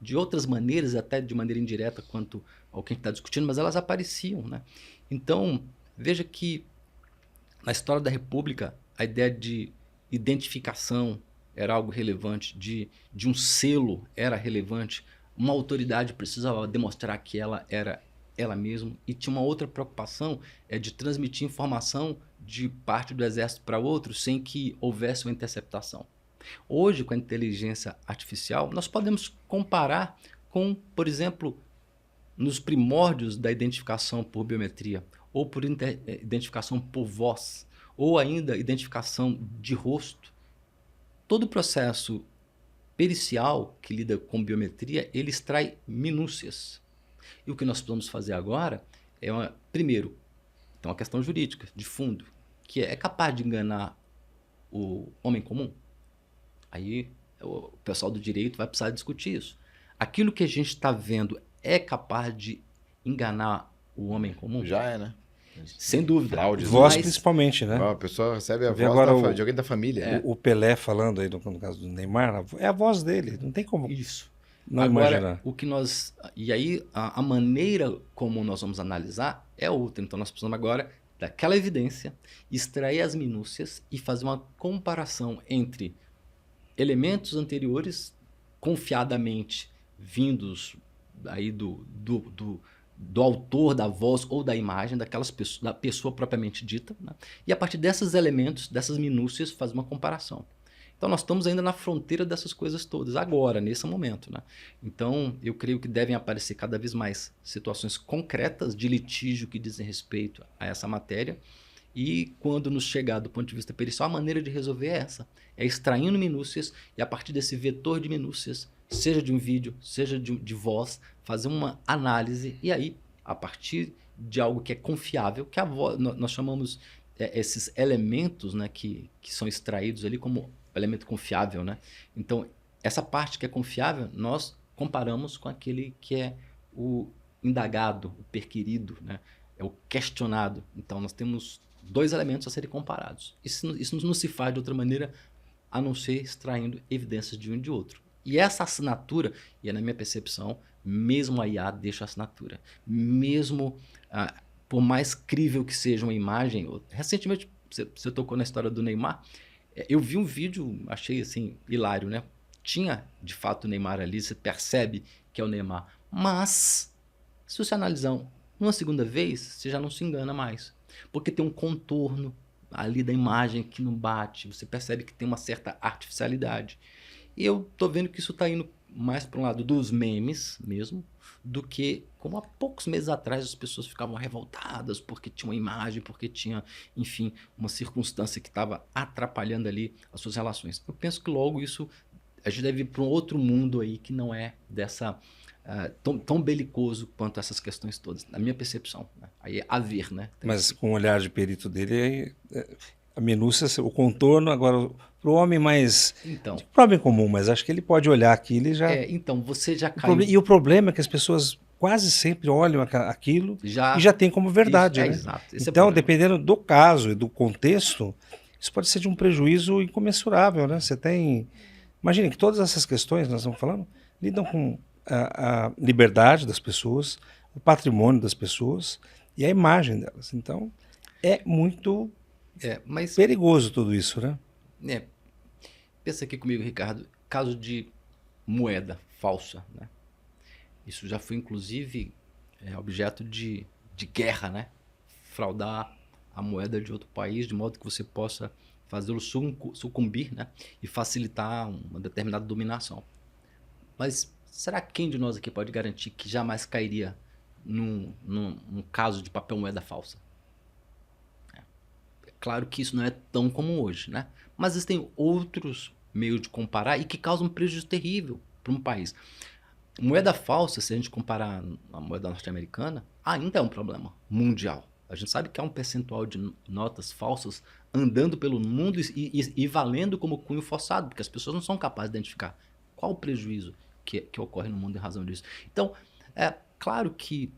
de outras maneiras, até de maneira indireta quanto ao que a gente está discutindo, mas elas apareciam. Né? Então, veja que na história da República, a ideia de identificação era algo relevante, de um selo era relevante, uma autoridade precisava demonstrar que ela era ela mesma, e tinha uma outra preocupação, de transmitir informação de parte do exército para outro sem que houvesse uma interceptação. Hoje, com a inteligência artificial, nós podemos comparar com, por exemplo, nos primórdios da identificação por biometria, ou por identificação por voz, ou ainda identificação de rosto. Todo o processo pericial que lida com biometria, ele extrai minúcias. E o que nós precisamos fazer agora primeiro, tem uma questão jurídica, de fundo, que é capaz de enganar o homem comum? Aí o pessoal do direito vai precisar discutir isso. Aquilo que a gente está vendo é capaz de enganar o homem comum? Já é, né? Sem dúvida. Fraudes, voz principalmente, né? A pessoa recebe a voz de alguém da família. O Pelé falando aí, no caso do Neymar, é a voz dele, não tem como... Isso. Não agora, imaginar. E aí, a maneira como nós vamos analisar é outra. Então, nós precisamos agora daquela evidência, extrair as minúcias e fazer uma comparação entre elementos anteriores, confiadamente vindos aí do autor da voz ou da imagem, da pessoa propriamente dita, né? E a partir desses elementos, dessas minúcias, fazer uma comparação. Então, nós estamos ainda na fronteira dessas coisas todas, agora, nesse momento. Né? Então, eu creio que devem aparecer cada vez mais situações concretas de litígio que dizem respeito a essa matéria. E quando nos chegar do ponto de vista pericial, a maneira de resolver é essa. É extraindo minúcias e a partir desse vetor de minúcias, seja de um vídeo, seja de voz, fazer uma análise e aí, a partir de algo que é confiável, que nós chamamos esses elementos, né, que são extraídos ali como elemento confiável, né? Então, essa parte que é confiável, nós comparamos com aquele que é o indagado, o perquirido, né? É o questionado. Então, nós temos dois elementos a serem comparados. Isso não se faz de outra maneira a não ser extraindo evidências de um e de outro. E essa assinatura, e é na minha percepção, mesmo a IA deixa a assinatura. Mesmo por mais crível que seja uma imagem... Recentemente, você tocou na história do Neymar, eu vi um vídeo, achei assim, hilário, né? Tinha, de fato, o Neymar ali, você percebe que é o Neymar. Mas, se você analisar uma segunda vez, você já não se engana mais. Porque tem um contorno ali da imagem que não bate, você percebe que tem uma certa artificialidade. E eu tô vendo que isso tá indo mais para um lado dos memes mesmo, do que como há poucos meses atrás as pessoas ficavam revoltadas porque tinha uma imagem, porque tinha, enfim, uma circunstância que estava atrapalhando ali as suas relações. Eu penso que logo isso, a gente deve ir para um outro mundo aí que não é dessa... tão belicoso quanto essas questões todas, na minha percepção. Né? Aí é a ver, né? Mas com o olhar de perito dele, a minúcia, o contorno, agora, para o homem mais... Então, para o homem comum, mas acho que ele pode olhar aquilo e já... então, você já caiu... E o problema é que as pessoas quase sempre olham aquilo e já tem como verdade, isso, né? Exato. Esse então, é dependendo do caso e do contexto, isso pode ser de um prejuízo incomensurável, né? Você tem... Imagine que todas essas questões que nós estamos falando lidam com a liberdade das pessoas, o patrimônio das pessoas e a imagem delas. Então, é muito perigoso tudo isso, né? Pensa aqui comigo, Ricardo, caso de moeda falsa, né? Isso já foi, inclusive, objeto de guerra, né? Fraudar a moeda de outro país, de modo que você possa fazê-lo sucumbir, né? E facilitar uma determinada dominação. Mas será que quem de nós aqui pode garantir que jamais cairia num caso de papel moeda falsa? É claro que isso não é tão comum hoje, né? Mas existem outros meios de comparar e que causam um prejuízo terrível para um país. Moeda falsa, se a gente comparar a moeda norte-americana, ainda é um problema mundial. A gente sabe que há um percentual de notas falsas andando pelo mundo e valendo como cunho forçado, porque as pessoas não são capazes de identificar qual o prejuízo que ocorre no mundo em razão disso. Então, é claro que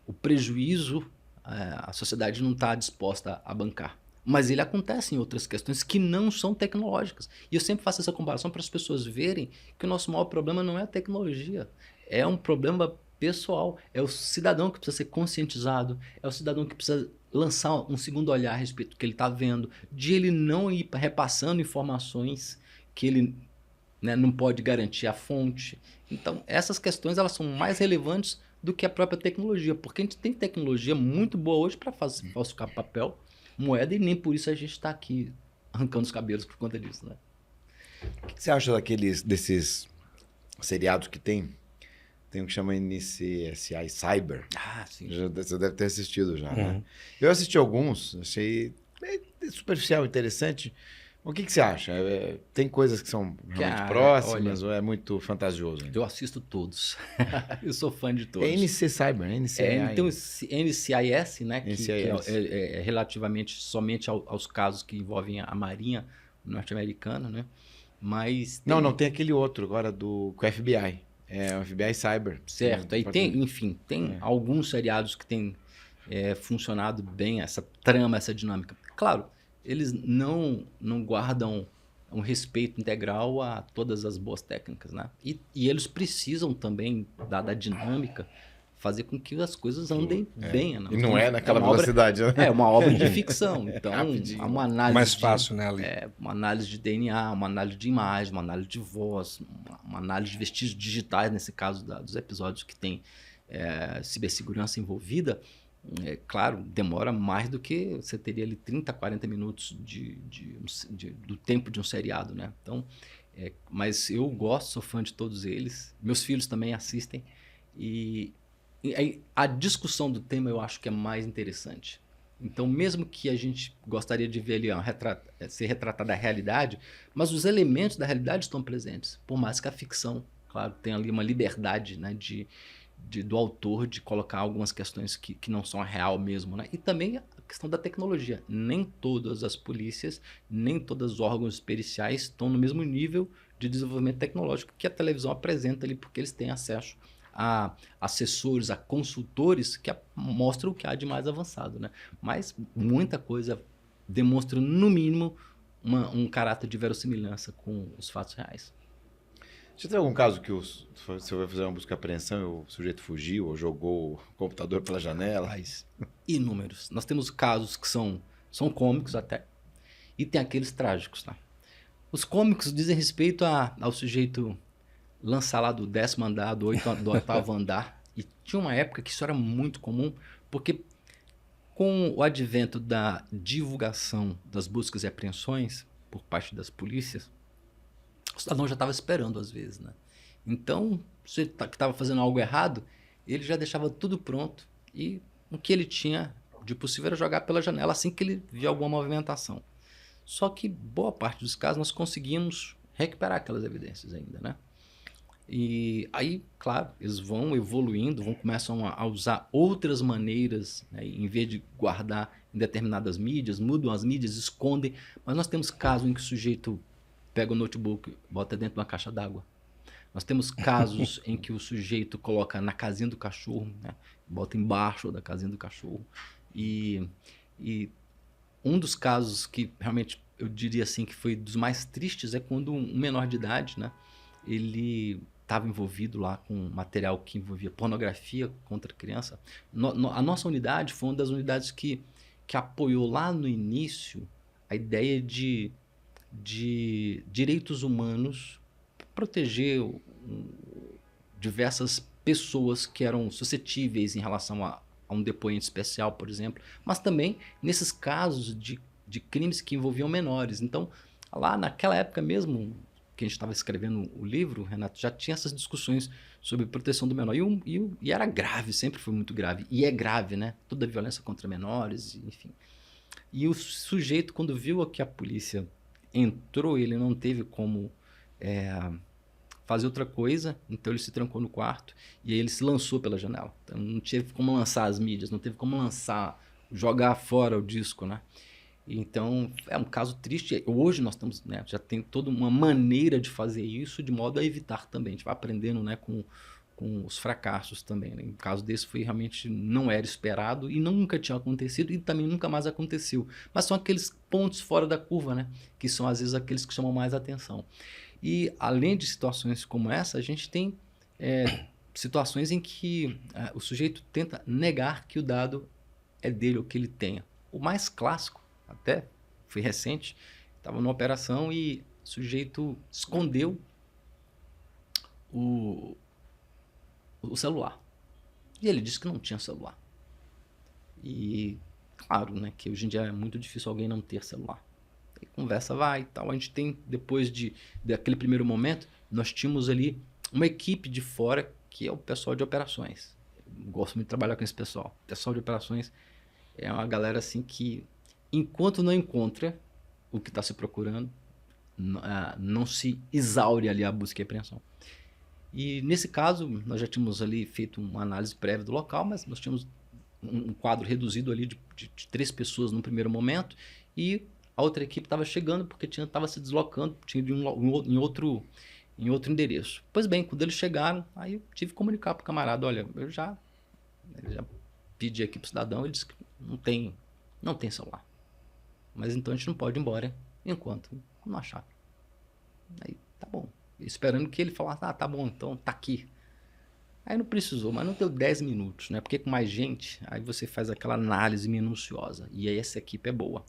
o prejuízo a sociedade não está disposta a bancar. Mas ele acontece em outras questões que não são tecnológicas. E eu sempre faço essa comparação para as pessoas verem que o nosso maior problema não é a tecnologia. É um problema pessoal. É o cidadão que precisa ser conscientizado. É o cidadão que precisa lançar um segundo olhar a respeito do que ele está vendo. De ele não ir repassando informações que ele, né, não pode garantir a fonte. Então, essas questões elas são mais relevantes do que a própria tecnologia. Porque a gente tem tecnologia muito boa hoje para falsificar papel, moeda, e nem por isso a gente está aqui arrancando os cabelos por conta disso, né? O que você acha desses seriados que tem? Tem um que chama NCSI Cyber. Ah, sim. Você deve ter assistido já, né? Eu assisti alguns, achei superficial, interessante. O que você acha? Tem coisas que são realmente próximas, ou é muito fantasioso ainda? Eu assisto todos. Eu sou fã de todos. É NC Cyber, né? Então, NCIS, né? Que é relativamente somente aos casos que envolvem a Marinha norte-americana, né? Mas... Não, tem aquele outro agora com o FBI. É o FBI Cyber. Certo. Aí tem, enfim, tem alguns seriados que têm funcionado bem, essa trama, essa dinâmica. Claro, eles não guardam um respeito integral a todas as boas técnicas, né? E eles precisam também, dada a dinâmica, fazer com que as coisas andem bem. Né? E não é naquela velocidade, né? É uma obra de ficção. Então, há uma análise... Mais fácil, né, ali? Uma análise de DNA, uma análise de imagem, uma análise de voz, uma análise de vestígios digitais, nesse caso dos episódios que tem cibersegurança envolvida. Claro, demora mais do que você teria ali 30, 40 minutos do tempo de um seriado, né? Então, mas eu gosto, sou fã de todos eles. Meus filhos também assistem. E a discussão do tema eu acho que é mais interessante. Então, mesmo que a gente gostaria de ver ali ser retratada a realidade, mas os elementos da realidade estão presentes. Por mais que a ficção, claro, tenha ali uma liberdade, né, do autor de colocar algumas questões que não são a real mesmo, né? E também a questão da tecnologia. Nem todas as polícias, nem todos os órgãos periciais estão no mesmo nível de desenvolvimento tecnológico que a televisão apresenta ali, porque eles têm acesso a assessores, a consultores que mostram o que há de mais avançado, né? Mas muita coisa demonstra, no mínimo, um caráter de verossimilhança com os fatos reais. Você tem algum caso que você vai fazer uma busca e apreensão e o sujeito fugiu ou jogou o computador pela janela? Mas inúmeros. Nós temos casos que são cômicos até, e tem aqueles trágicos, tá? Os cômicos dizem respeito ao sujeito lançar lá do 10º andar, do 8º andar. E tinha uma época que isso era muito comum, porque com o advento da divulgação das buscas e apreensões por parte das polícias, o cidadão já estava esperando às vezes, né? Então, se ele que estava fazendo algo errado, ele já deixava tudo pronto e o que ele tinha de possível era jogar pela janela assim que ele via alguma movimentação. Só que boa parte dos casos nós conseguimos recuperar aquelas evidências ainda, né? E aí, claro, eles vão evoluindo, começam a usar outras maneiras, né? Em vez de guardar em determinadas mídias, mudam as mídias, escondem. Mas nós temos casos em que o sujeito pega o notebook, bota dentro de uma caixa d'água. Nós temos casos em que o sujeito coloca na casinha do cachorro, né? Bota embaixo da casinha do cachorro. E um dos casos que realmente eu diria assim que foi dos mais tristes é quando um menor de idade, né? Ele estava envolvido lá com material que envolvia pornografia contra a criança. A nossa unidade foi uma das unidades que apoiou lá no início a ideia de direitos humanos, proteger diversas pessoas que eram suscetíveis em relação a um depoente especial, por exemplo, mas também nesses casos de crimes que envolviam menores. Então, lá naquela época mesmo, que a gente estava escrevendo o livro, Renato, já tinha essas discussões sobre proteção do menor. E era grave, sempre foi muito grave. E é grave, né? Toda a violência contra menores, enfim. E o sujeito, quando viu que a polícia entrou, ele não teve como fazer outra coisa, então ele se trancou no quarto e aí ele se lançou pela janela. Então não teve como lançar as mídias, não teve como jogar fora o disco, né? Então é um caso triste. Hoje nós estamos, né, já tem toda uma maneira de fazer isso de modo a evitar também. A gente vai aprendendo, né, com os fracassos também, né? Em caso desse foi realmente não era esperado e nunca tinha acontecido e também nunca mais aconteceu. Mas são aqueles pontos fora da curva, né? Que são às vezes aqueles que chamam mais atenção. E além de situações como essa, a gente tem situações em que o sujeito tenta negar que o dado é dele ou que ele tenha. O mais clássico, até foi recente, estava numa operação e o sujeito escondeu o celular. E ele disse que não tinha celular. E claro, né, que hoje em dia é muito difícil alguém não ter celular. E conversa vai e tal. A gente tem, depois daquele primeiro momento, nós tínhamos ali uma equipe de fora que é o pessoal de operações. Eu gosto muito de trabalhar com esse pessoal. O pessoal de operações é uma galera assim que, enquanto não encontra o que está se procurando, não se exaure ali a busca e apreensão. E nesse caso, nós já tínhamos ali feito uma análise prévia do local, mas nós tínhamos um quadro reduzido ali de 3 pessoas no primeiro momento e a outra equipe estava chegando porque estava se deslocando, tinha ido em outro endereço. Pois bem, quando eles chegaram, aí eu tive que comunicar para o camarada, olha, eu já pedi aqui para o cidadão, ele disse que não tem celular. Mas então a gente não pode ir embora enquanto não achar. Aí, tá bom. Esperando que ele falasse, tá bom, então tá aqui. Aí não precisou, mas não deu 10 minutos, né? Porque com mais gente, aí você faz aquela análise minuciosa. E aí essa equipe é boa.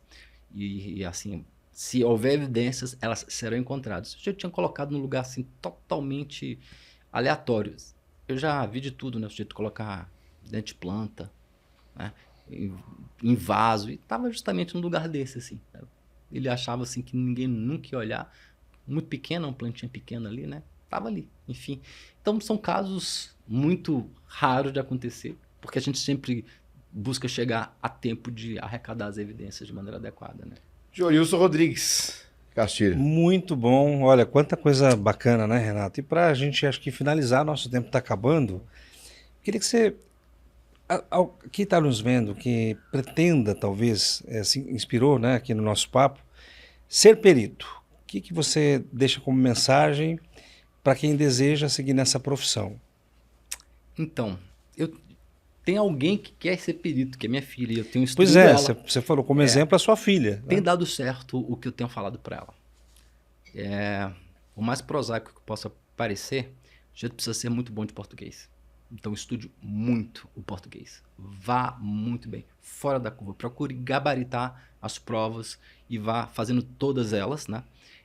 E assim, se houver evidências, elas serão encontradas. Eu já tinha colocado num lugar assim, totalmente aleatório. Eu já vi de tudo, né? O sujeito colocar dentro de planta, né? Em vaso. E estava justamente num lugar desse, assim. Ele achava assim que ninguém nunca ia olhar. Muito pequena, uma plantinha pequena ali, né? Tava ali, enfim. Então são casos muito raros de acontecer, porque a gente sempre busca chegar a tempo de arrecadar as evidências de maneira adequada, né? Jorilson Rodrigues Castilho. Muito bom. Olha, quanta coisa bacana, né, Renato? E para a gente, acho que finalizar, nosso tempo está acabando, queria que você, quem está nos vendo, que pretenda, talvez, se inspirou, né, aqui no nosso papo, ser perito. O que você deixa como mensagem para quem deseja seguir nessa profissão? Então, tem alguém que quer ser perito, que é minha filha, eu tenho Pois é, você falou como exemplo a sua filha. Tem né? dado certo o que eu tenho falado para ela. O mais prosaico que eu possa parecer, a gente precisa ser muito bom de português. Então, estude muito o português. Vá muito bem, fora da curva. Procure gabaritar as provas e vá fazendo todas elas, né?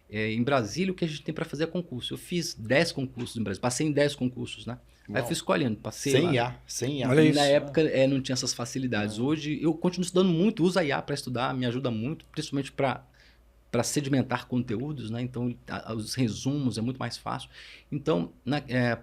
Em Brasília, o que a gente tem para fazer é concurso. Eu fiz 10 concursos em Brasília, passei em 10 concursos, né? Aí eu fui escolhendo, passei Sem lá. IA, sem IA. Olha E isso. na época não tinha essas facilidades. Hoje eu continuo estudando muito, uso a IA para estudar, me ajuda muito, principalmente para sedimentar conteúdos, né? Então os resumos é muito mais fácil. Então,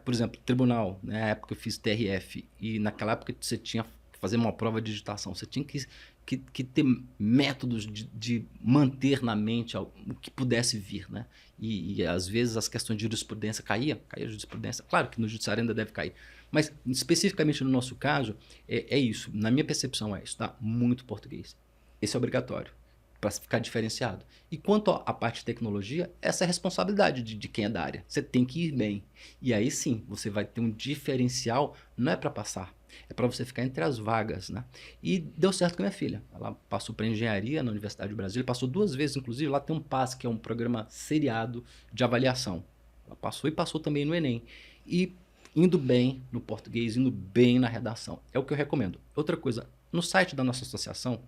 por exemplo, tribunal, na época eu fiz TRF e naquela época você tinha que fazer uma prova de digitação, você tinha que ter métodos de manter na mente o que pudesse vir, né? E às vezes as questões de jurisprudência caía a jurisprudência. Claro que no judiciário ainda deve cair, mas especificamente no nosso caso, é isso. Na minha percepção é estudar muito português. Esse é obrigatório, para ficar diferenciado. E quanto à parte de tecnologia, essa é a responsabilidade de quem é da área. Você tem que ir bem. E aí sim, você vai ter um diferencial, não é para passar, é para você ficar entre as vagas, né? E deu certo com a minha filha. Ela passou para engenharia na Universidade do Brasil, passou 2 vezes, inclusive, lá tem um PAS, que é um programa seriado de avaliação. Ela passou e passou também no Enem. E indo bem no português, indo bem na redação. É o que eu recomendo. Outra coisa, no site da nossa associação,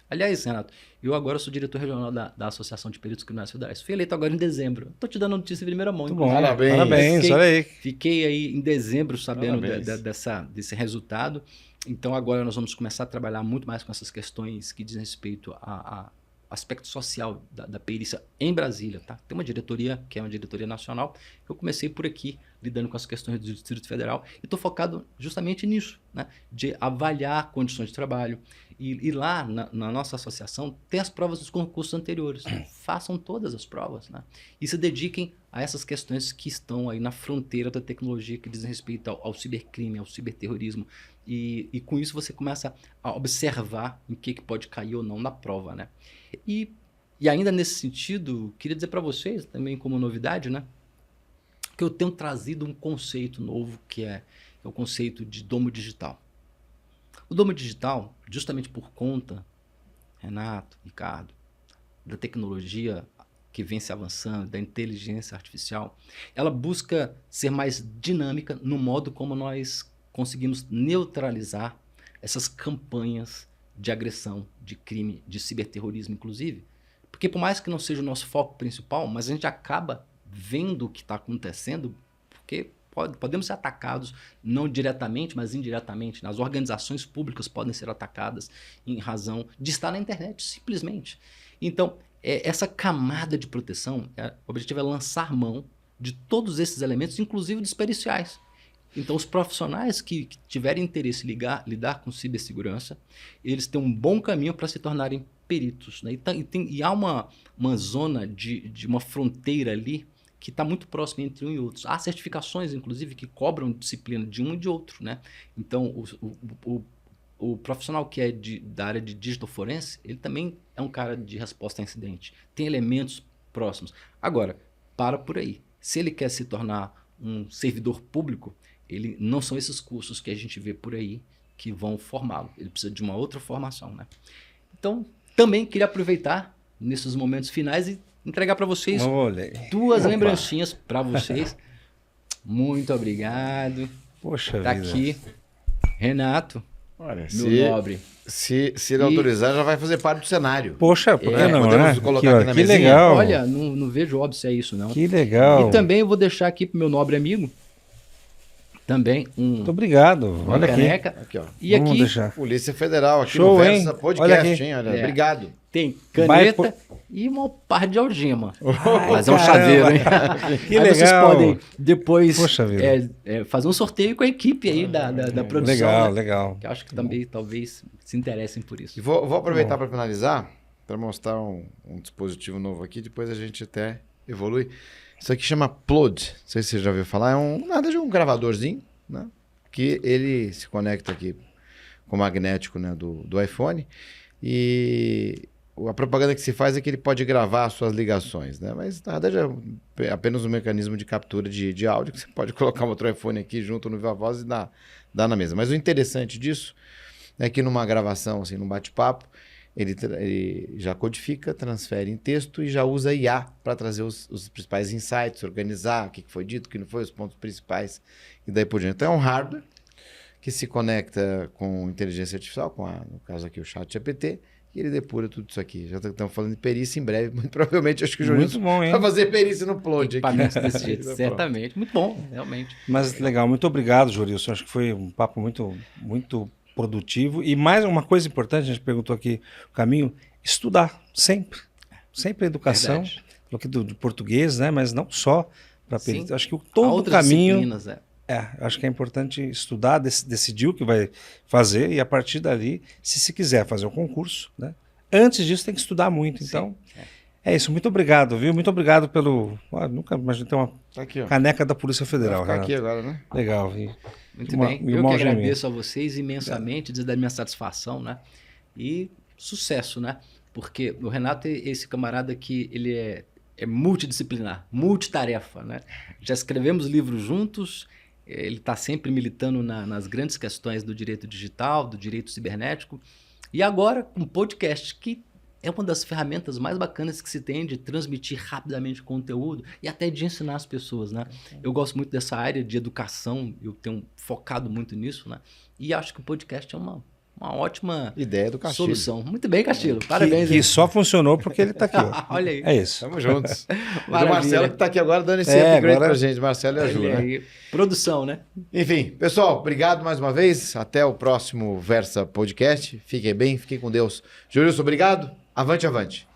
aliás, Renato, eu agora sou diretor regional da Associação de Peritos Criminais Federais. Fui eleito agora em dezembro. Estou te dando notícia de primeira mão. Muito bom. Parabéns. Parabéns, olha aí. Fiquei aí em dezembro sabendo Parabéns. desse resultado. Então agora nós vamos começar a trabalhar muito mais com essas questões que dizem respeito a aspecto social da perícia em Brasília, tá? Tem uma diretoria, que é uma diretoria nacional. Eu comecei por aqui, lidando com as questões do Distrito Federal, e estou focado justamente nisso, né? De avaliar condições de trabalho. E lá, na nossa associação, tem as provas dos concursos anteriores. Façam todas as provas, né? E se dediquem a essas questões que estão aí na fronteira da tecnologia, que dizem respeito ao cibercrime, ao ciberterrorismo. E com isso você começa a observar em que pode cair ou não na prova, né? E ainda nesse sentido, queria dizer para vocês, também como novidade, né? Que eu tenho trazido um conceito novo, que é o conceito de domo digital. O domo digital, justamente por conta, Renato, Ricardo, da tecnologia que vem se avançando, da inteligência artificial, ela busca ser mais dinâmica no modo como nós conseguimos neutralizar essas campanhas de agressão, de crime, de ciberterrorismo, inclusive. Porque por mais que não seja o nosso foco principal, mas a gente acaba vendo o que está acontecendo, porque podemos ser atacados, não diretamente, mas indiretamente. As organizações públicas podem ser atacadas em razão de estar na internet, simplesmente. Então, essa camada de proteção, o objetivo é lançar mão de todos esses elementos, inclusive dos periciais. Então, os profissionais que tiverem interesse em lidar com cibersegurança, eles têm um bom caminho para se tornarem peritos, né? E há uma zona de uma fronteira ali que está muito próximo entre um e outro. Há certificações, inclusive, que cobram disciplina de um e de outro, né? Então, o profissional que é da área de digital forense, ele também é um cara de resposta a incidente. Tem elementos próximos. Agora, para por aí. Se ele quer se tornar um servidor público, não são esses cursos que a gente vê por aí que vão formá-lo. Ele precisa de uma outra formação, né? Então, também queria aproveitar nesses momentos finais e entregar para vocês 2 lembrancinhas para vocês. Muito obrigado. Poxa Tá vida. aqui, Renato, Olha, meu nobre. se ele autorizar, já vai fazer parte do cenário. Poxa, por que não, podemos né? colocar Aqui, ó, aqui na que mesinha? legal. Olha, não vejo óbvio se é isso, não. Que legal. E também eu vou deixar aqui pro meu nobre amigo, também Muito obrigado. uma Olha aqui. caneca. Aqui, ó. E Vamos aqui deixar. Polícia Federal, aqui Show, no Versa hein? Podcast, Olha aqui. hein? Olha, É. obrigado. tem caneta e uma par de algema. Mas é um caramba. chaveiro, hein? Que Aí vocês legal. podem depois Poxa vida. fazer um sorteio com a equipe aí da produção. Legal, né? legal. Que eu acho que também talvez se interessem por E isso. vou aproveitar para finalizar, para mostrar um dispositivo novo aqui, depois a gente até evolui. Isso aqui chama Plod, não sei se você já ouviu falar, nada de um gravadorzinho, né? Que ele se conecta aqui com o magnético, né, do iPhone, e a propaganda que se faz é que ele pode gravar as suas ligações, né? Mas na verdade é apenas um mecanismo de captura de áudio, que você pode colocar um outro iPhone aqui junto no Viva Voz e dar na mesa. Mas o interessante disso é que numa gravação, assim, num bate-papo, ele já codifica, transfere em texto e já usa IA para trazer os principais insights, organizar o que foi dito, o que não foi, os pontos principais e daí por diante. Então é um hardware que se conecta com inteligência artificial, no caso aqui o ChatGPT, e ele depura tudo isso aqui. Já estamos falando de perícia em breve, muito provavelmente acho que o Jorilson vai fazer perícia no Plod aqui. Desse jeito, certamente. Muito bom, realmente. Mas legal, muito obrigado, Jorilson. Acho que foi um papo muito, muito produtivo. E mais uma coisa importante, a gente perguntou aqui o caminho, estudar, sempre. Sempre a educação, aqui do português, né? Mas não só para perícia. Acho que todo o caminho... acho que é importante estudar, decidir o que vai fazer e a partir dali, se quiser fazer um concurso, né? Antes disso tem que estudar muito, então é isso. Muito obrigado, viu? Muito obrigado pelo... nunca imaginei ter uma caneca da Polícia Federal. Vai ficar aqui agora, né? Legal. Muito bem. Eu que agradeço a vocês imensamente, dizer da minha satisfação, né? E sucesso, né? Porque o Renato é esse camarada que ele é multidisciplinar, multitarefa, né? Já escrevemos livros juntos. Ele está sempre militando nas grandes questões do direito digital, do direito cibernético. E agora, um podcast que é uma das ferramentas mais bacanas que se tem de transmitir rapidamente conteúdo e até de ensinar as pessoas, né? Eu gosto muito dessa área de educação, eu tenho focado muito nisso, né? E acho que o podcast é uma ótima ideia do Castilho. Solução. Muito bem, Castilho. Parabéns. Que só funcionou porque ele está aqui. Ó. Olha aí. É isso. Tamo juntos. O Marcelo que está aqui agora dando esse upgrade pra gente. Marcelo e a Ju, né? Produção, né? Enfim, pessoal, obrigado mais uma vez. Até o próximo Versa Podcast. Fiquem bem, fiquem com Deus. Jorilson, obrigado. Avante, avante.